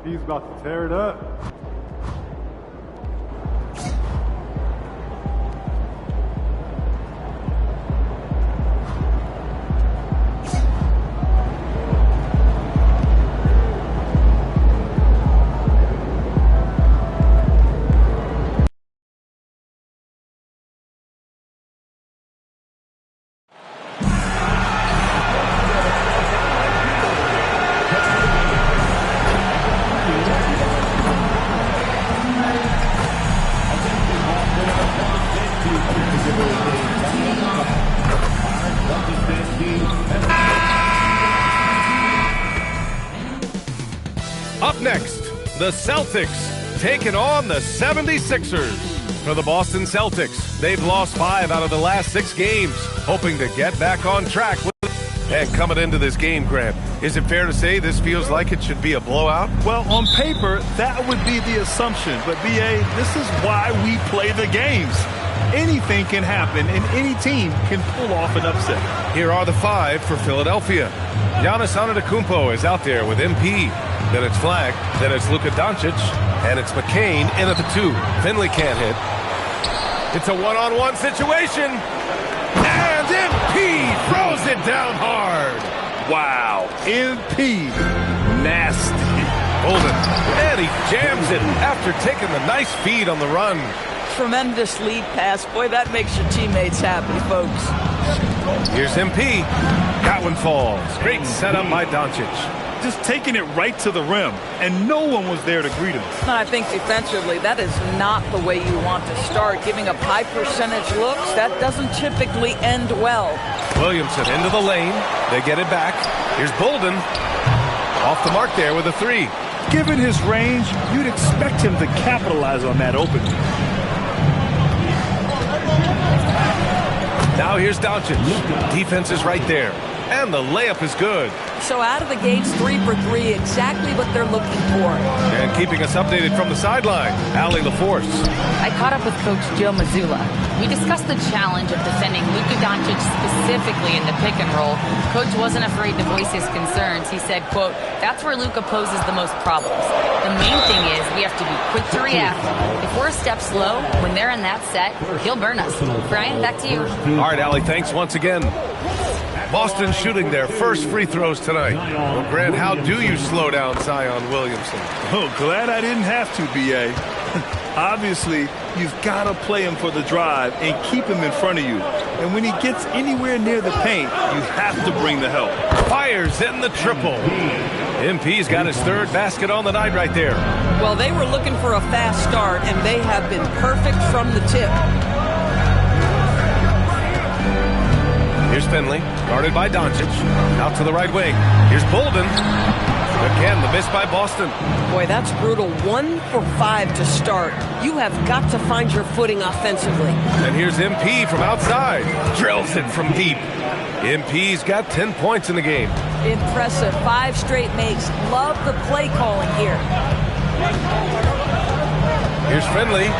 He's about to tear it up. Up next, the Celtics taking on the 76ers. For the Boston Celtics, they've lost 5 out of the last 6 games, hoping to get back on track. And coming into this game, Grant, is it fair to say this feels like it should be a blowout? Well, on paper, that would be the assumption. But, B.A., this is why we play the games. Anything can happen, and any team can pull off an upset. Here are the 5 for Philadelphia. Giannis Antetokounmpo is out there with MP. Then it's Flag. Then it's Luka Doncic. And it's McCain in at the 2. Finley can't hit. It's a one-on-one situation. And MP throws it down hard. Wow. MP. Nasty. Bolden. And he jams it after taking the nice feed on the run. Tremendous lead pass. Boy, that makes your teammates happy, folks. Here's MP. That one falls. Great setup by Doncic. Just taking it right to the rim, and no one was there to greet him. I think defensively, that is not the way you want to start. Giving up high percentage looks, that doesn't typically end well. Williamson into the lane. They get it back. Here's Bolden. Off the mark there with a 3. Given his range, you'd expect him to capitalize on that opening. Now here's Doncic. Defense is right there. And the layup is good. So out of the gates, 3 for 3, exactly what they're looking for. And keeping us updated from the sideline, Allie LaForce. I caught up with Coach Joe Mazzulla. We discussed the challenge of defending Luka Doncic specifically in the pick and roll. Coach wasn't afraid to voice his concerns. He said, quote, that's where Luka poses the most problems. The main thing is we have to be quick to react. If we're a step slow, when they're in that set, he'll burn us. Brian, back to you. All right, Allie, thanks once again. Boston shooting their first free throws tonight. Well, Grant, how do you slow down Zion Williamson? Oh, glad I didn't have to, B.A. Obviously, you've got to play him for the drive and keep him in front of you. And when he gets anywhere near the paint, you have to bring the help. Fires in the triple. MP's got his 3rd basket on the night right there. Well, they were looking for a fast start, and they have been perfect from the tip. Here's Finley, guarded by Doncic. Out to the right wing. Here's Bolden. Again, the miss by Boston. Boy, that's brutal. 1 for 5 to start. You have got to find your footing offensively. And here's MP from outside. Drills it from deep. MP's got 10 points in the game. Impressive. 5 straight makes. Love the play calling here. Here's Finley.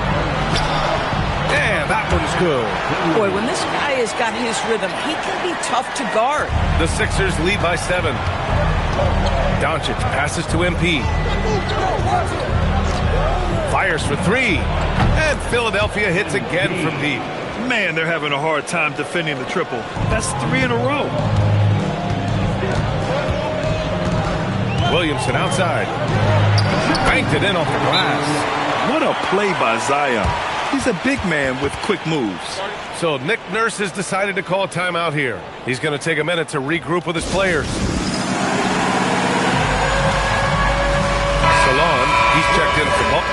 And that one's good. Boy, when this guy has got his rhythm, he can be tough to guard. The Sixers lead by 7. Doncic passes to MP. Fires for 3. And Philadelphia hits again from deep. Man, they're having a hard time defending the triple. That's 3 in a row. Williamson outside. Banked it in off the glass. What a play by Zion. He's a big man with quick moves. So Nick Nurse has decided to call a timeout here. He's going to take a minute to regroup with his players. Salon, he's checked in for ball.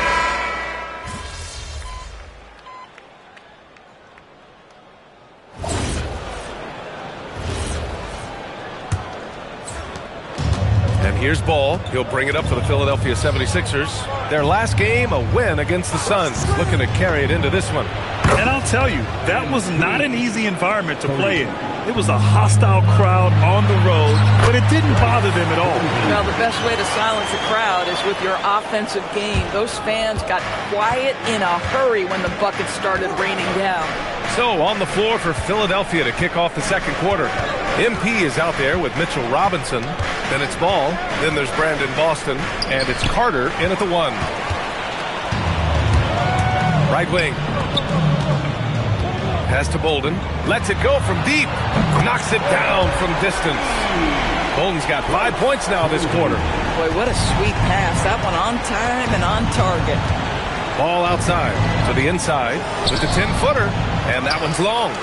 And here's Ball. He'll bring it up for the Philadelphia 76ers. Their last game, a win against the Suns. Looking to carry it into this one. And I'll tell you, that was not an easy environment to play in. It was a hostile crowd on the road, but it didn't bother them at all. Now, the best way to silence a crowd is with your offensive game. Those fans got quiet in a hurry when the buckets started raining down. So, on the floor for Philadelphia to kick off the second quarter. MP is out there with Mitchell Robinson. Then it's Ball. Then there's Brandon Boston. And it's Carter in at the 1. Right wing. Pass to Bolden. Lets it go from deep. Knocks it down from distance. Bolden's got 5 points now this quarter. Boy, what a sweet pass. That one on time and on target. Ball outside to the inside with the 10-footer. And that one's long.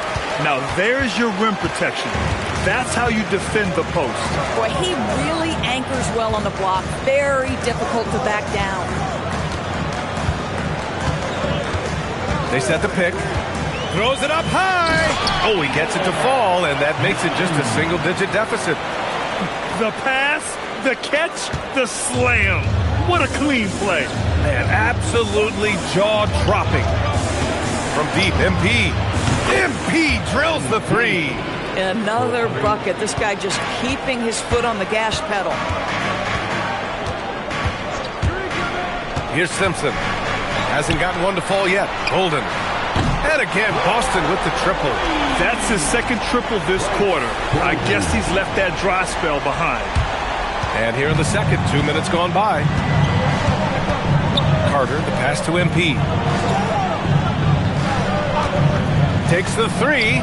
Now there's your rim protection. That's how you defend the post. Boy, he really anchors well on the block. Very difficult to back down. They set the pick. Throws it up high. Oh, he gets it to fall, and that makes it just a single-digit deficit. The pass, the catch, the slam. What a clean play. Man, absolutely jaw-dropping. From deep, MP. MP drills the three. Another bucket. This guy just keeping his foot on the gas pedal. Here's Simpson. Hasn't gotten one to fall yet. Golden. And again, Boston with the triple. That's his second triple this quarter. I guess he's left that dry spell behind. And here in the second, 2 minutes gone by. Carter, the pass to MP. Takes the three.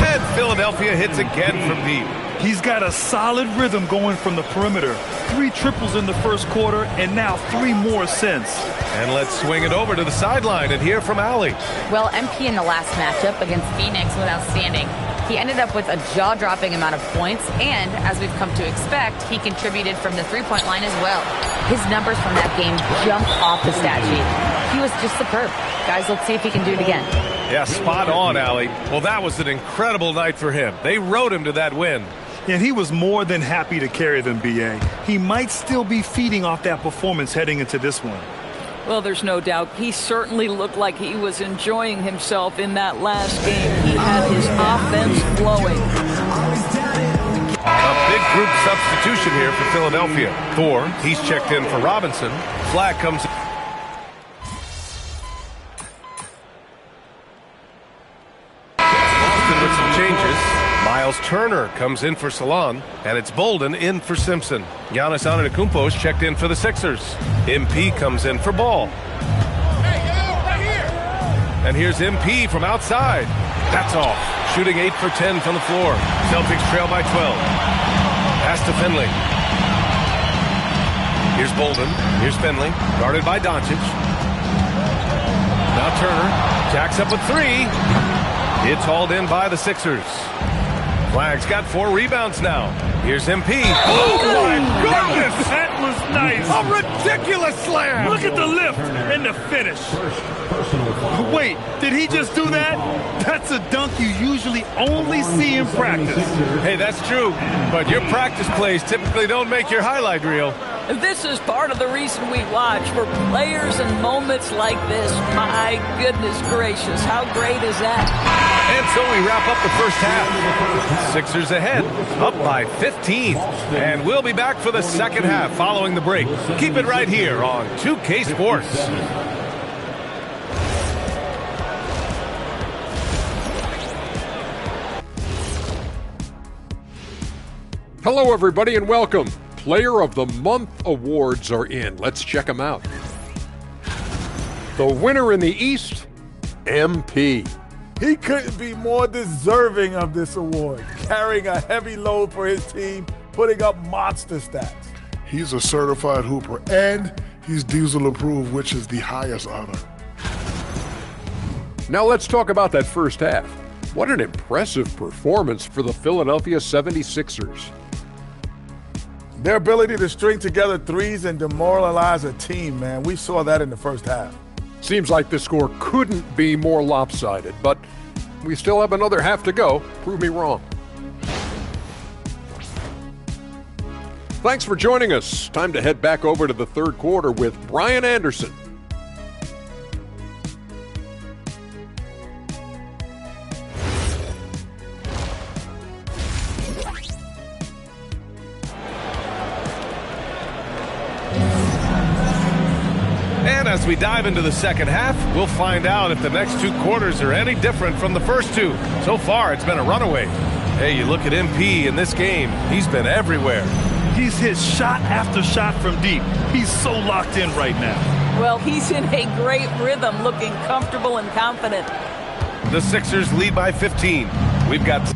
And Philadelphia hits again from deep. He's got a solid rhythm going from the perimeter. 3 triples in the first quarter, and now 3 more since. And let's swing it over to the sideline and hear from Allie. Well, MP in the last matchup against Phoenix was outstanding. He ended up with a jaw-dropping amount of points, and as we've come to expect, he contributed from the three-point line as well. His numbers from that game jumped off the stat sheet. He was just superb. Guys, let's see if he can do it again. Yeah, spot on, Allie. Well, that was an incredible night for him. They rode him to that win. And he was more than happy to carry them, B.A. He might still be feeding off that performance heading into this one. Well, there's no doubt. He certainly looked like he was enjoying himself in that last game. He had his offense flowing. A big group substitution here for Philadelphia. Thor, he's checked in for Robinson. Flag comes. Boston with some changes. Miles Turner comes in for Salon, and it's Bolden in for Simpson. Giannis Antetokounmpo is checked in for the Sixers. MP comes in for Ball. And here's MP from outside. That's off. Shooting 8 for 10 from the floor. Celtics trail by 12. Pass to Finley. Here's Bolden. Here's Finley. Guarded by Doncic. Now Turner. Jacks up a three. It's hauled in by the Sixers. Flag's got 4 rebounds now. Here's MP. Oh, my goodness! That was nice. A ridiculous slam. Look at the lift and the finish. Wait, did he just do that? That's a dunk you usually only see in practice. Hey, that's true. But your practice plays typically don't make your highlight reel. This is part of the reason we watch, for players and moments like this. My goodness gracious, how great is that? And so we wrap up the first half. Sixers ahead, up by 15. And we'll be back for the second half following the break. Keep it right here on 2K Sports. Hello, everybody, and welcome. Player of the Month awards are in. Let's check them out. The winner in the East, MP. He couldn't be more deserving of this award, carrying a heavy load for his team, putting up monster stats. He's a certified hooper, and he's Diesel approved, which is the highest honor. Now let's talk about that first half. What an impressive performance for the Philadelphia 76ers. Their ability to string together threes and demoralize a team, man, we saw that in the first half. Seems like the score couldn't be more lopsided, but we still have another half to go. Prove me wrong. Thanks for joining us. Time to head back over to the third quarter with Brian Anderson. And as we dive into the second half, we'll find out if the next 2 quarters are any different from the first 2. So far, it's been a runaway. Hey, you look at MP in this game, he's been everywhere. He's hit shot after shot from deep. He's so locked in right now. Well, he's in a great rhythm, looking comfortable and confident. The Sixers lead by 15. We've got...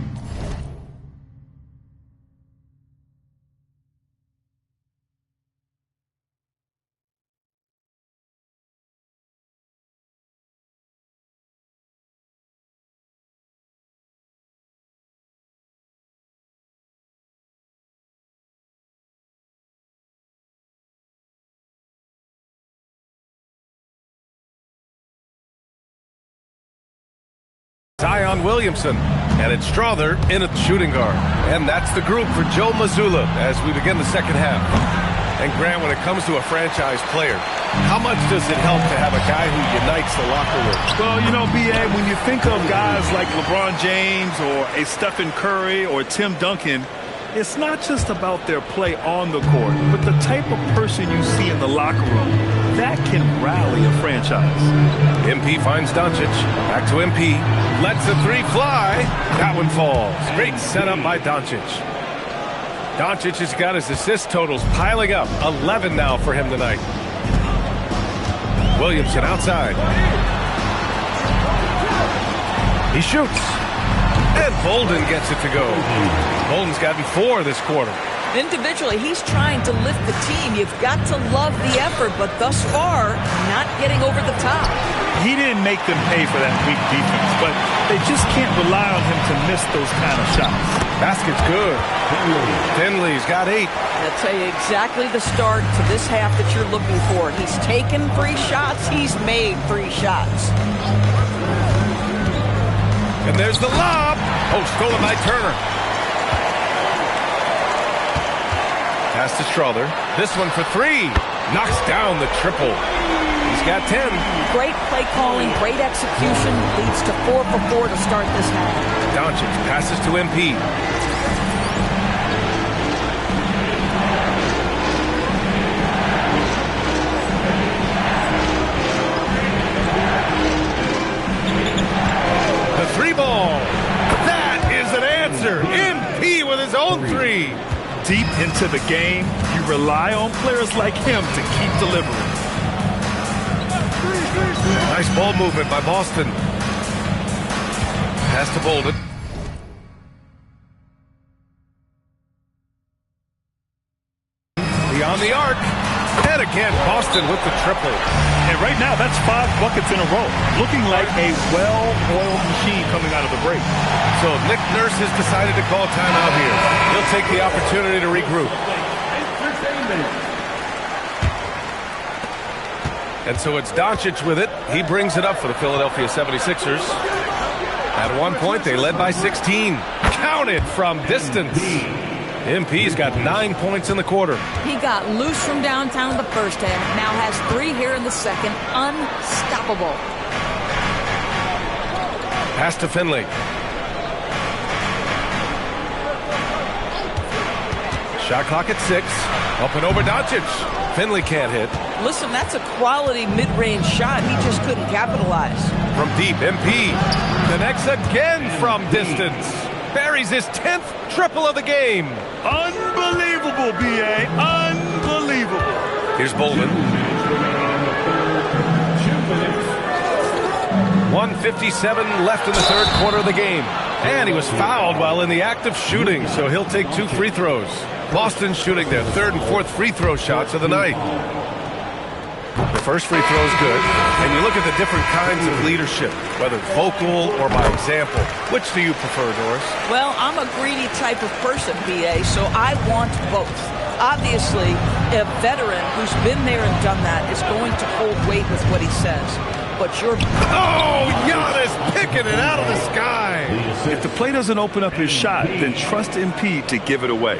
Zion Williamson, and it's Strother in at the shooting guard. And that's the group for Joe Mazzulla as we begin the second half. And Grant, when it comes to a franchise player, how much does it help to have a guy who unites the locker room? Well, you know, B.A., when you think of guys like LeBron James or a Stephen Curry or Tim Duncan, it's not just about their play on the court, but the type of person you see in the locker room. That can rally a franchise. MP finds Doncic. Back to MP. Lets the three fly. That one falls. Great setup by Doncic. Doncic has got his assist totals piling up. 11 now for him tonight. Williamson outside. He shoots. And Bolden gets it to go. Bolden's gotten 4 this quarter. Individually, he's trying to lift the team. You've got to love the effort, but thus far, not getting over the top. He didn't make them pay for that weak defense, but they just can't rely on him to miss those kind of shots. Basket's good. Finley's got 8. I'll tell you exactly the start to this half that you're looking for. He's taken 3 shots. He's made 3 shots. And there's the lob. Oh, stolen by Turner. Pass to Strother. This one for 3. Knocks down the triple. He's got 10. Great play calling, great execution. Leads to 4 for 4 to start this half. Doncic passes to MP. The 3 ball. That is an answer. MP with his own 3. Deep into the game, you rely on players like him to keep delivering. Nice ball movement by Boston. Pass to Bolden. Beyond the arc. And again, Boston with the triple. And right now, that's 5 buckets in a row. Looking like a well-oiled machine coming out of the break. So Nick Nurse has decided to call timeout here. He'll take the opportunity to regroup. And so it's Doncic with it. He brings it up for the Philadelphia 76ers. At one point, they led by 16. Counted from distance. MP's got 9 points in the quarter. He got loose from downtown in the first half. Now has 3 here in the second. Unstoppable. Pass to Finley. Shot clock at 6. Up and over Doncic. Finley can't hit. Listen, that's a quality mid-range shot. He just couldn't capitalize. From deep, MP connects again from distance. Buries his 10th triple of the game. Unbelievable, B.A. Unbelievable. Here's Bolden. 1:57 left in the third quarter of the game. And he was fouled while in the act of shooting, so he'll take 2 free throws. Boston shooting their 3rd and 4th free throw shots of the night. The first free throw is good. And you look at the different kinds of leadership, whether vocal or by example. Which do you prefer, Doris? Well, I'm a greedy type of person, B.A., so I want both. Obviously, a veteran who's been there and done that is going to hold weight with what he says. But you're... Oh, Giannis picking it out of the sky. If the play doesn't open up his shot, then trust MP to give it away.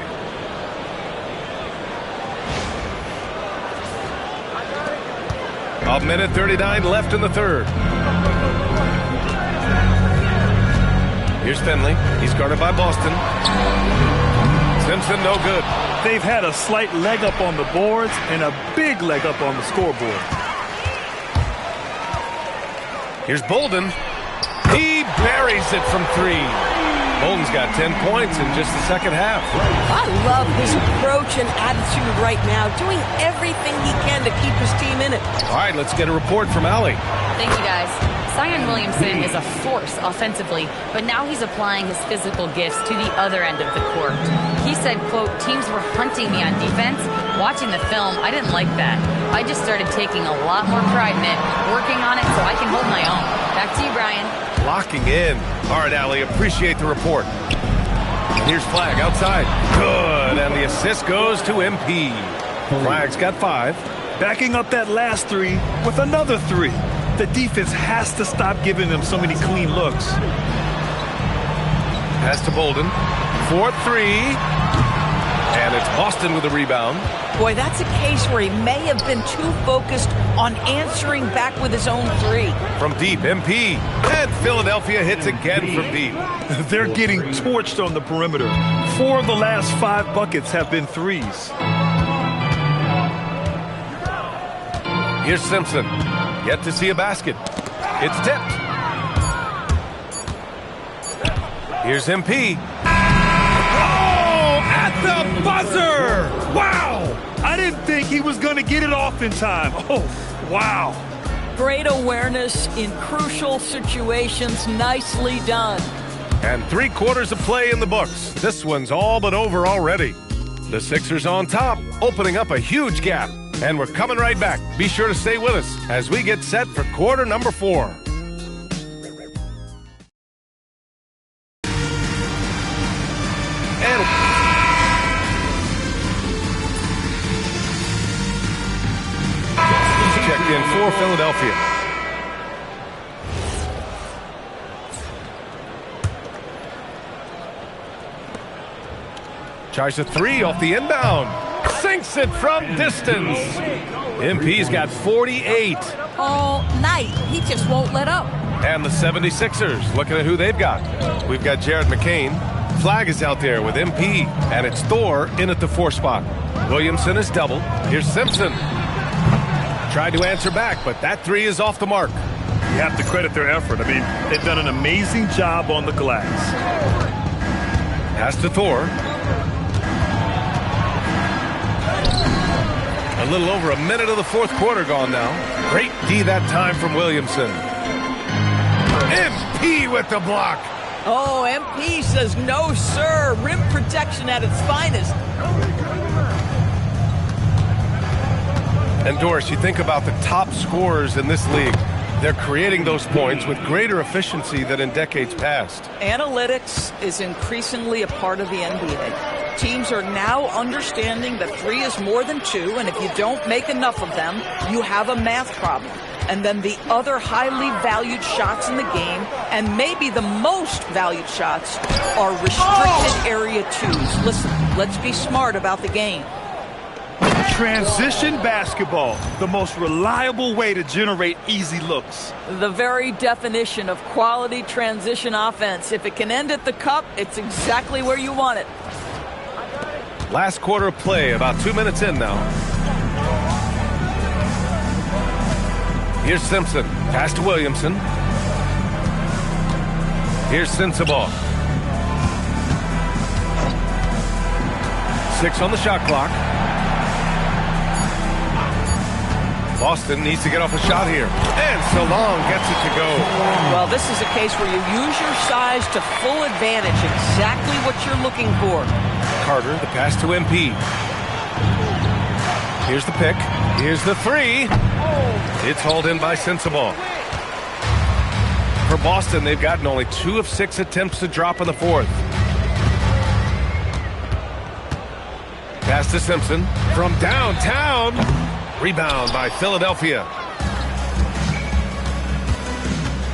A minute 39 left in the third. Here's Finley. He's guarded by Boston. Simpson, no good. They've had a slight leg up on the boards and a big leg up on the scoreboard. Here's Bolden. He buries it from 3. Bolden's got 10 points in just the second half. I love his approach and attitude right now, doing everything he can to keep his team in it. All right, let's get a report from Allie. Thank you, guys. Zion Williamson is a force offensively, but now he's applying his physical gifts to the other end of the court. He said, quote, teams were hunting me on defense. Watching the film, I didn't like that. I just started taking a lot more pride in it, working on it so I can hold my own. Back to you, Brian. Locking in. All right, Allie, appreciate the report. Here's Flag outside. Good, and the assist goes to MP. Flag's got 5. Backing up that last 3 with another 3. The defense has to stop giving them so many clean looks. Pass to Bolden. 4-3. And it's Boston with the rebound. Boy, that's a case where he may have been too focused on answering back with his own three. From deep, MP. And Philadelphia hits again from deep. They're getting torched on the perimeter. 4 of the last 5 buckets have been threes. Here's Simpson. Yet to see a basket. It's tipped. Here's MP. Oh, at the buzzer! Wow! I didn't think he was going to get it off in time. Oh, wow. Great awareness in crucial situations. Nicely done. And 3 quarters of play in the books. This one's all but over already. The Sixers on top, opening up a huge gap. And we're coming right back. Be sure to stay with us as we get set for quarter number 4. And checked in for Philadelphia. Tries a 3 off the inbound. Sinks it from distance. MP's got 48. All night. He just won't let up. And the 76ers, looking at who they've got. We've got Jared McCain. Flag is out there with MP. And it's Thor in at the 4 spot. Williamson is double. Here's Simpson. Tried to answer back, but that 3 is off the mark. You have to credit their effort. I mean, they've done an amazing job on the glass. Pass to Thor. A little over a minute of the 4th quarter gone now. Great D that time from Williamson. MP with the block. Oh, MP says no, sir. Rim protection at its finest. And Doris, you think about the top scorers in this league. They're creating those points with greater efficiency than in decades past. Analytics is increasingly a part of the NBA. Teams are now understanding that 3 is more than 2, and if you don't make enough of them, you have a math problem. And then the other highly valued shots in the game, and maybe the most valued shots, are restricted area 2s. Listen, let's be smart about the game. Transition basketball, the most reliable way to generate easy looks. The very definition of quality transition offense. If it can end at the cup, it's exactly where you want it. Last quarter of play, about 2 minutes in now. Here's Simpson. Pass to Williamson. Here's Sensabaugh. 6 on the shot clock. Boston needs to get off a shot here. And Salong gets it to go. Well, this is a case where you use your size to full advantage, exactly what you're looking for. Carter, the pass to MP. Here's the pick. Here's the 3. It's hauled in by Sensabaugh. For Boston, they've gotten only 2 of 6 attempts to drop in the 4th. Pass to Simpson from downtown. Rebound by Philadelphia.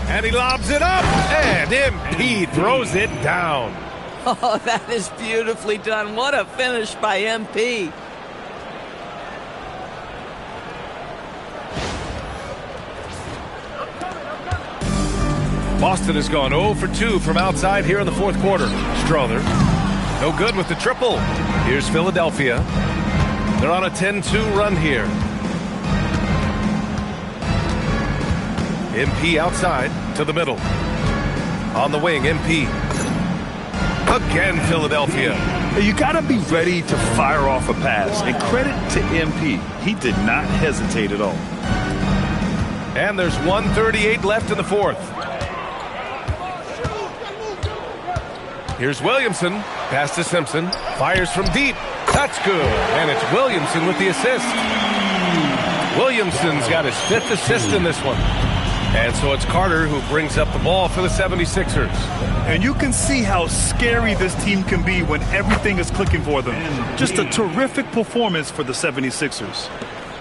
And he lobs it up. And MP throws it down. Oh, that is beautifully done. What a finish by MP. Boston has gone 0 for 2 from outside here in the 4th quarter. Strother, no good with the triple. Here's Philadelphia. They're on a 10-2 run here. MP outside to the middle. On the wing, MP. Again, Philadelphia. You got to be ready to fire off a pass. And credit to MP. He did not hesitate at all. And there's 1:38 left in the 4th. Here's Williamson. Pass to Simpson. Fires from deep. That's good. And it's Williamson with the assist. Williamson's got his 5th assist in this one. And so it's Carter who brings up the ball for the 76ers. And you can see how scary this team can be when everything is clicking for them. Just a terrific performance for the 76ers.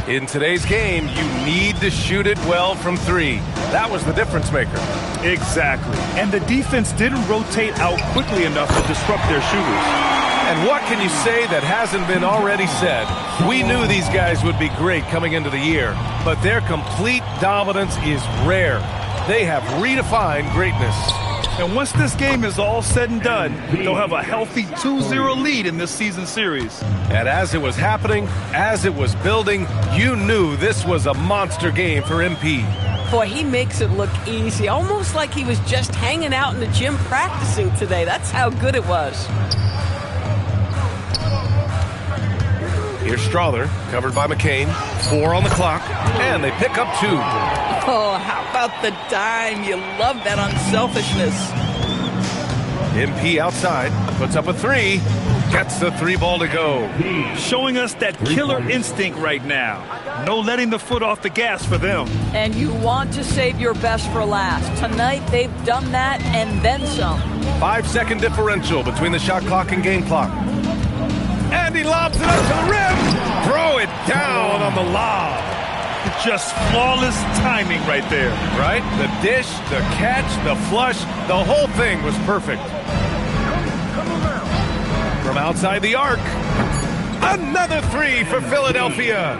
In today's game, you need to shoot it well from 3. That was the difference maker. Exactly. And the defense didn't rotate out quickly enough to disrupt their shooters. And what can you say that hasn't been already said? We knew these guys would be great coming into the year, but their complete dominance is rare. They have redefined greatness. And once this game is all said and done, they'll have a healthy 2-0 lead in this season series. And as it was happening, as it was building, you knew this was a monster game for MP. Boy, he makes it look easy, almost like he was just hanging out in the gym practicing today. That's how good it was. Here's Strother, covered by McCain. 4 on the clock, and they pick up 2. Oh, how about the dime? You love that unselfishness. MP outside, puts up a 3, gets the 3 ball to go. Showing us that killer instinct right now. No letting the foot off the gas for them. And you want to save your best for last. Tonight, they've done that and then some. 5-second differential between the shot clock and game clock. And he lobs it up to the rim. Throw it down on the lob. Just flawless timing right there. Right? The dish, the catch, the flush, the whole thing was perfect. From outside the arc, another 3 for Philadelphia.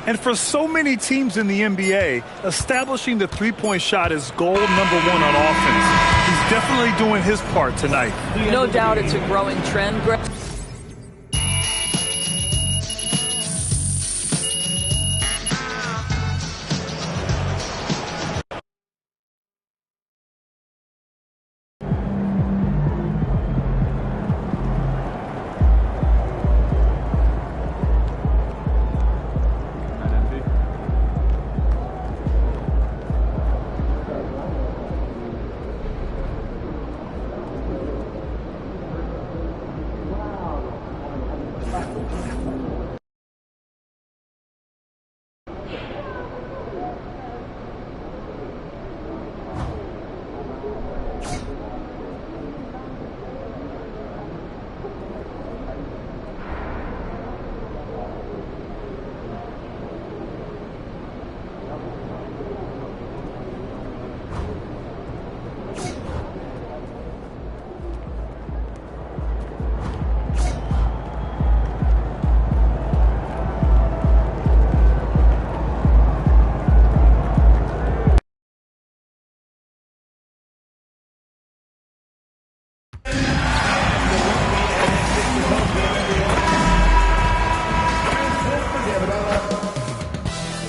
And for so many teams in the NBA, establishing the three-point shot is goal number 1 on offense. He's definitely doing his part tonight. No doubt it's a growing trend, Greg.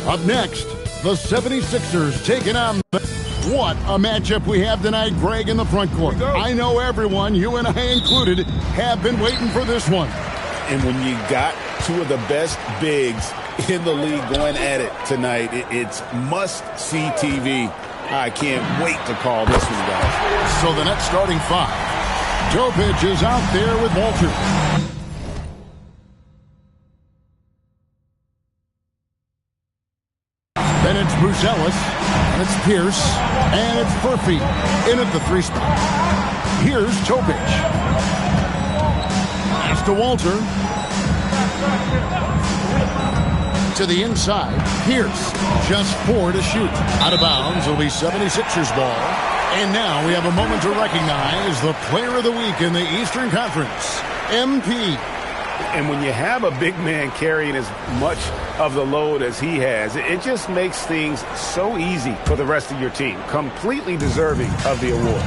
Up next, the 76ers taking on... What a matchup we have tonight, Greg, in the front court. I know everyone, you and I included, have been waiting for this one. And when you got 2 of the best bigs in the league going at it tonight, it's must-see TV. I can't wait to call this one, guys. So the Nets starting 5. Jokic is out there with Walter. Then it's Bruzelis, and it's Pierce, and it's Murphy in at the 3 spot. Here's Topic. Pass to Walter. To the inside. Pierce, just 4 to shoot. Out of bounds, it'll be 76ers ball. And now we have a moment to recognize the player of the week in the Eastern Conference, MP. And when you have a big man carrying as much of the load as he has, it just makes things so easy for the rest of your team. Completely deserving of the award.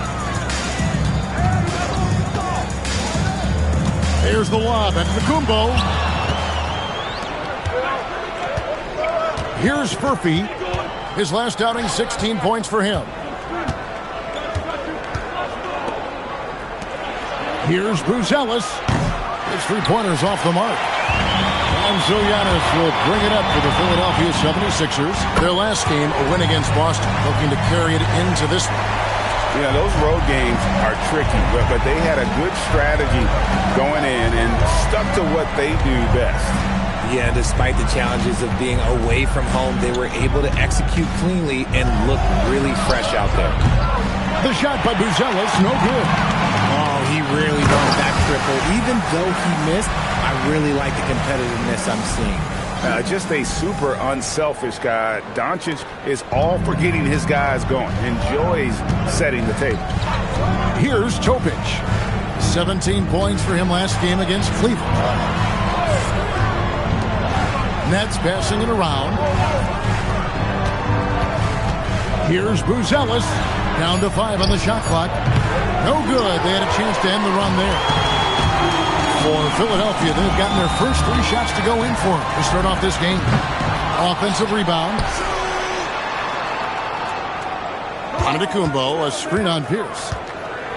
Here's the lob at Kumpo. Here's Murphy. His last outing, 16 points for him. Here's Bruzelis. His 3-pointers off the mark. And Giannis will bring it up for the Philadelphia 76ers. Their last game, a win against Boston, looking to carry it into this one. Yeah, those road games are tricky, but they had a good strategy going in and stuck to what they do best. Yeah, despite the challenges of being away from home, they were able to execute cleanly and look really fresh out there. The shot by Bruzelis, no good. Oh, he really wanted that triple. Even though he missed, I really like the competitiveness I'm seeing. Just a super unselfish guy. Doncic is all for getting his guys going. Enjoys setting the table. Here's Topic. 17 points for him last game against Cleveland. Nets passing it around. Here's Buzelis. Down to 5 on the shot clock. No good. They had a chance to end the run there. For Philadelphia, they've gotten their first 3 shots to go in for them to start off this game. Offensive rebound. Antetokounmpo, a screen on Pierce.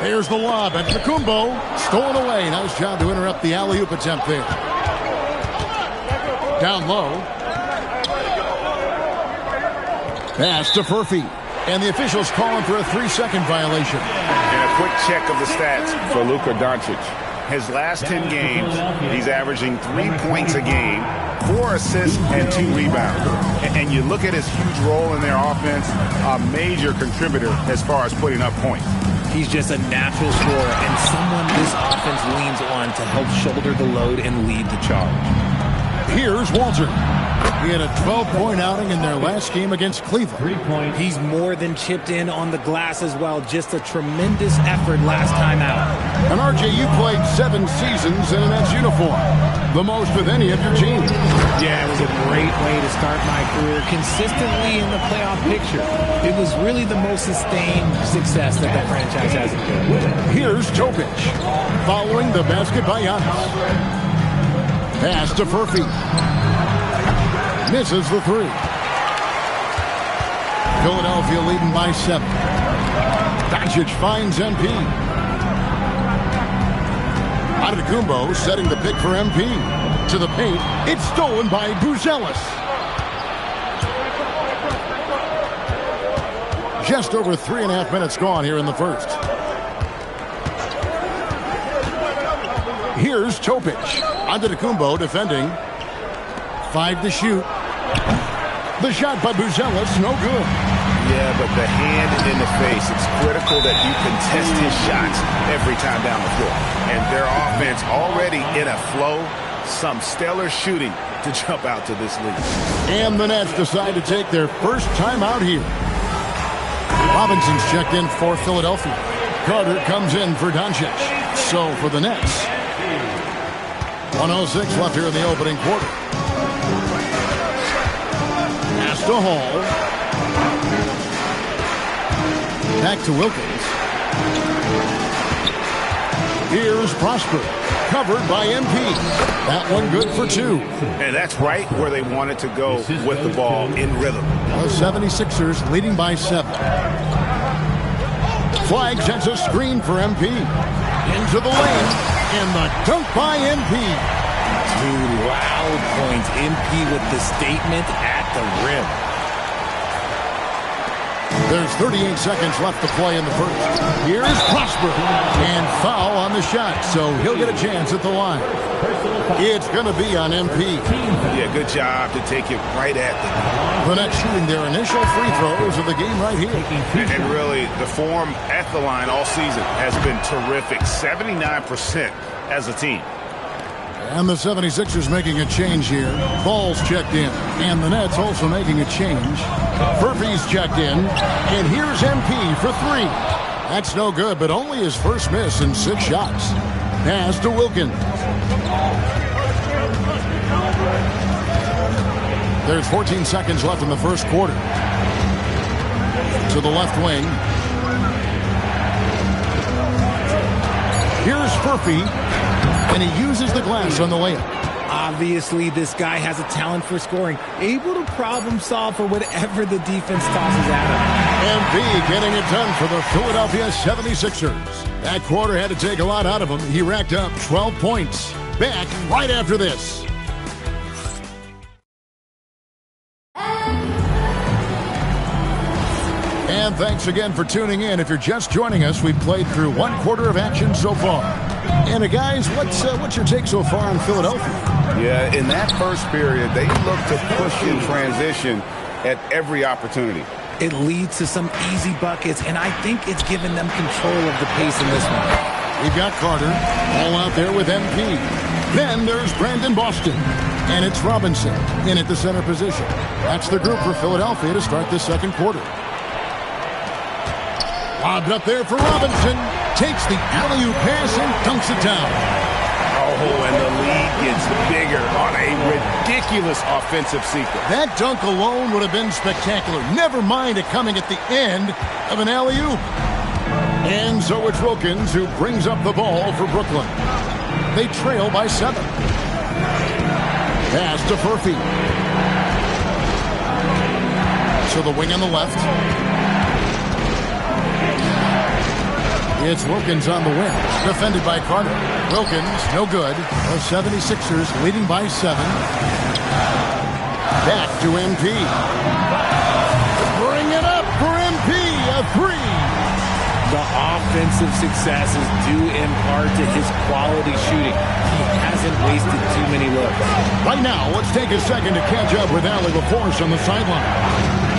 There's the lob. Antetokounmpo stolen away. Nice job to interrupt the alley-oop attempt there. Down low. Pass to Furphy. And the officials calling for a 3-second violation. And a quick check of the stats for Luka Doncic. His last 10 games, he's averaging 3 points a game, 4 assists, and 2 rebounds. And you look at his huge role in their offense, a major contributor as far as putting up points. He's just a natural scorer and someone this offense leans on to help shoulder the load and lead the charge. Here's Walter. He had a 12-point outing in their last game against Cleveland. 3 points. He's more than chipped in on the glass as well. Just a tremendous effort last time out. And RJ, you played 7 seasons in a Nets uniform. The most with any of your teams. Yeah, it was a great way to start my career. Consistently in the playoff picture. It was really the most sustained success that the franchise has enjoyed. Here's Topic. Following the basket by Giannis. Pass to Furphy. Misses the 3. Philadelphia leading by 7. Doncic finds MP. Antetokounmpo setting the pick for MP. To the paint. It's stolen by Buzelis. Just over 3.5 minutes gone here in the first. Here's Topic. Antetokounmpo defending. 5 to shoot. The shot by Buzelis, no good. Yeah, but the hand in the face, it's critical that you contest his shots every time down the floor. And their offense already in a flow, some stellar shooting to jump out to this lead. And the Nets decide to take their first time out here. Robinson's checked in for Philadelphia. Carter comes in for Doncic. So for the Nets, 1:06 left here in the opening quarter. Pass to Hall. Back to Wilkins. Here's Prosper. Covered by MP. That one good for 2. And that's right where they wanted to go with the ball in rhythm. The 76ers leading by 7. Flag sends a screen for MP. Into the lane. And the dunk by MP. 2 loud points. MP with the statement at the rim. There's 38 seconds left to play in the first. Here's Prosper. And foul on the shot, so he'll get a chance at the line. It's going to be on MP. Yeah, good job to take it right at them. The Nets shooting their initial free throws of the game right here. And really, the form at the line all season has been terrific. 79% as a team. And the 76ers making a change here. Ball's checked in. And the Nets also making a change. Furphy's checked in. And here's MP for 3. That's no good, but only his first miss in 6 shots. Pass to Wilkins. There's 14 seconds left in the first quarter. To the left wing. Here's Furphy. And he uses the glass on the layup. Obviously, this guy has a talent for scoring. Able to problem solve for whatever the defense tosses at him. MP getting it done for the Philadelphia 76ers. That quarter had to take a lot out of him. He racked up 12 points. Back right after this. And thanks again for tuning in. If you're just joining us, we've played through 1 quarter of action so far. And guys, what's your take so far on Philadelphia? Yeah, in that first period, they look to push in transition at every opportunity. It leads to some easy buckets, and I think it's given them control of the pace in this one. We've got Carter all out there with MP. Then there's Brandon Boston. And it's Robinson in at the center position. That's the group for Philadelphia to start this second quarter. Lobbed up there for Robinson. takes the alley-oop pass and dunks it down. Oh, and the lead gets bigger on a ridiculous offensive sequence. That dunk alone would have been spectacular. Never mind it coming at the end of an alley-oop. And so it's Wilkins who brings up the ball for Brooklyn. They trail by 7. Pass to Furphy. To the wing on the left. It's Wilkins on the wing. Defended by Carter. Wilkins, no good. The 76ers leading by 7. Back to MP. Bring it up for MP. A 3. The offensive success is due in part to his quality shooting. He hasn't wasted too many looks. Right now, let's take a second to catch up with Allie LaForce on the sideline.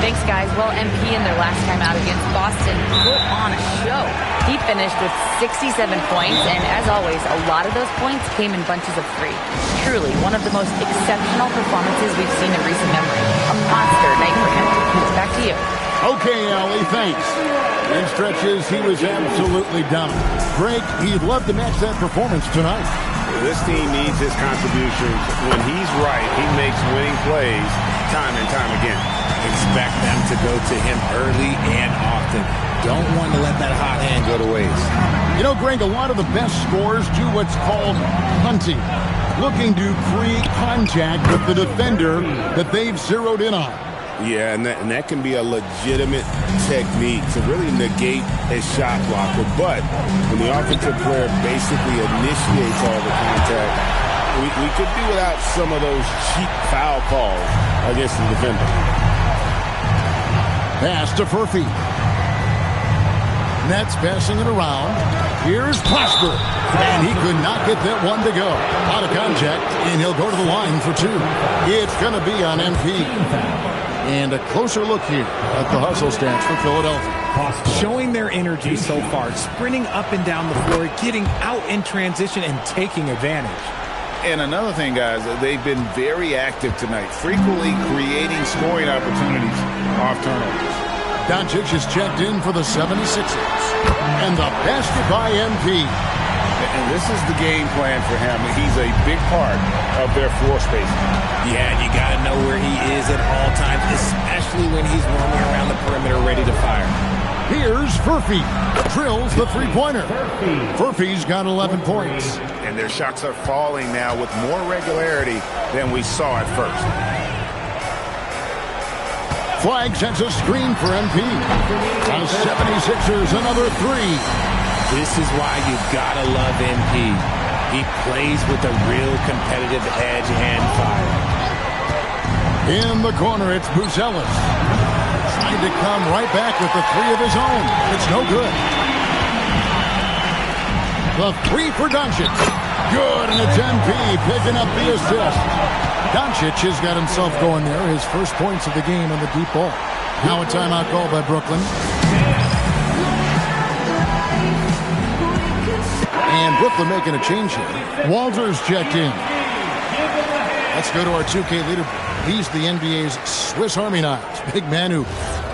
Thanks, guys. Well, MP in their last time out against Boston put on a show. He finished with 67 points, and as always, a lot of those points came in bunches of 3. Truly, one of the most exceptional performances we've seen in recent memory. A monster night for him. Back to you. Okay, Allie, thanks. In stretches, he was absolutely dominant. Greg, he'd love to match that performance tonight. This team needs his contributions. When he's right, he makes winning plays time and time again. Expect them to go to him early and often. Don't want to let that hot hand go to waste. You know, Greg, a lot of the best scorers do what's called hunting, looking to create contact with the defender that they've zeroed in on. Yeah, and that can be a legitimate technique to really negate a shot blocker. But when the offensive player basically initiates all the contact, we could do without some of those cheap foul calls against the defender. Pass to Furphy. Nets passing it around. Here's Prosper. And he could not get that one to go. Out of contact, and he'll go to the line for 2. It's going to be on MP. And a closer look here at the hustle stats for Philadelphia. Showing their energy so far, sprinting up and down the floor, getting out in transition, and taking advantage. And another thing, guys, they've been very active tonight, frequently creating scoring opportunities off turnovers. Doncic is checked in for the 76ers. And the basket by MP. And this is the game plan for him. He's a big part of their floor spacing. Yeah, and you got to know where he is at all times, especially when he's roaming around the perimeter ready to fire. Here's Furphy. Drills the three-pointer. Furphy's got 11 points. And their shots are falling now with more regularity than we saw at first. Flag sends a screen for MP. The 76ers, another 3. This is why you've got to love MP. He plays with a real competitive edge and fire. In the corner, it's Buzelis. Trying to come right back with the 3 of his own. It's no good. The 3 for Doncic. Good, and it's MP picking up the assist. Doncic has got himself going there. His first points of the game on the deep ball. Now a timeout call by Brooklyn. And Brooklyn making a change here. Walters checked in. Let's go to our 2K leader. He's the NBA's Swiss Army knives. Big man who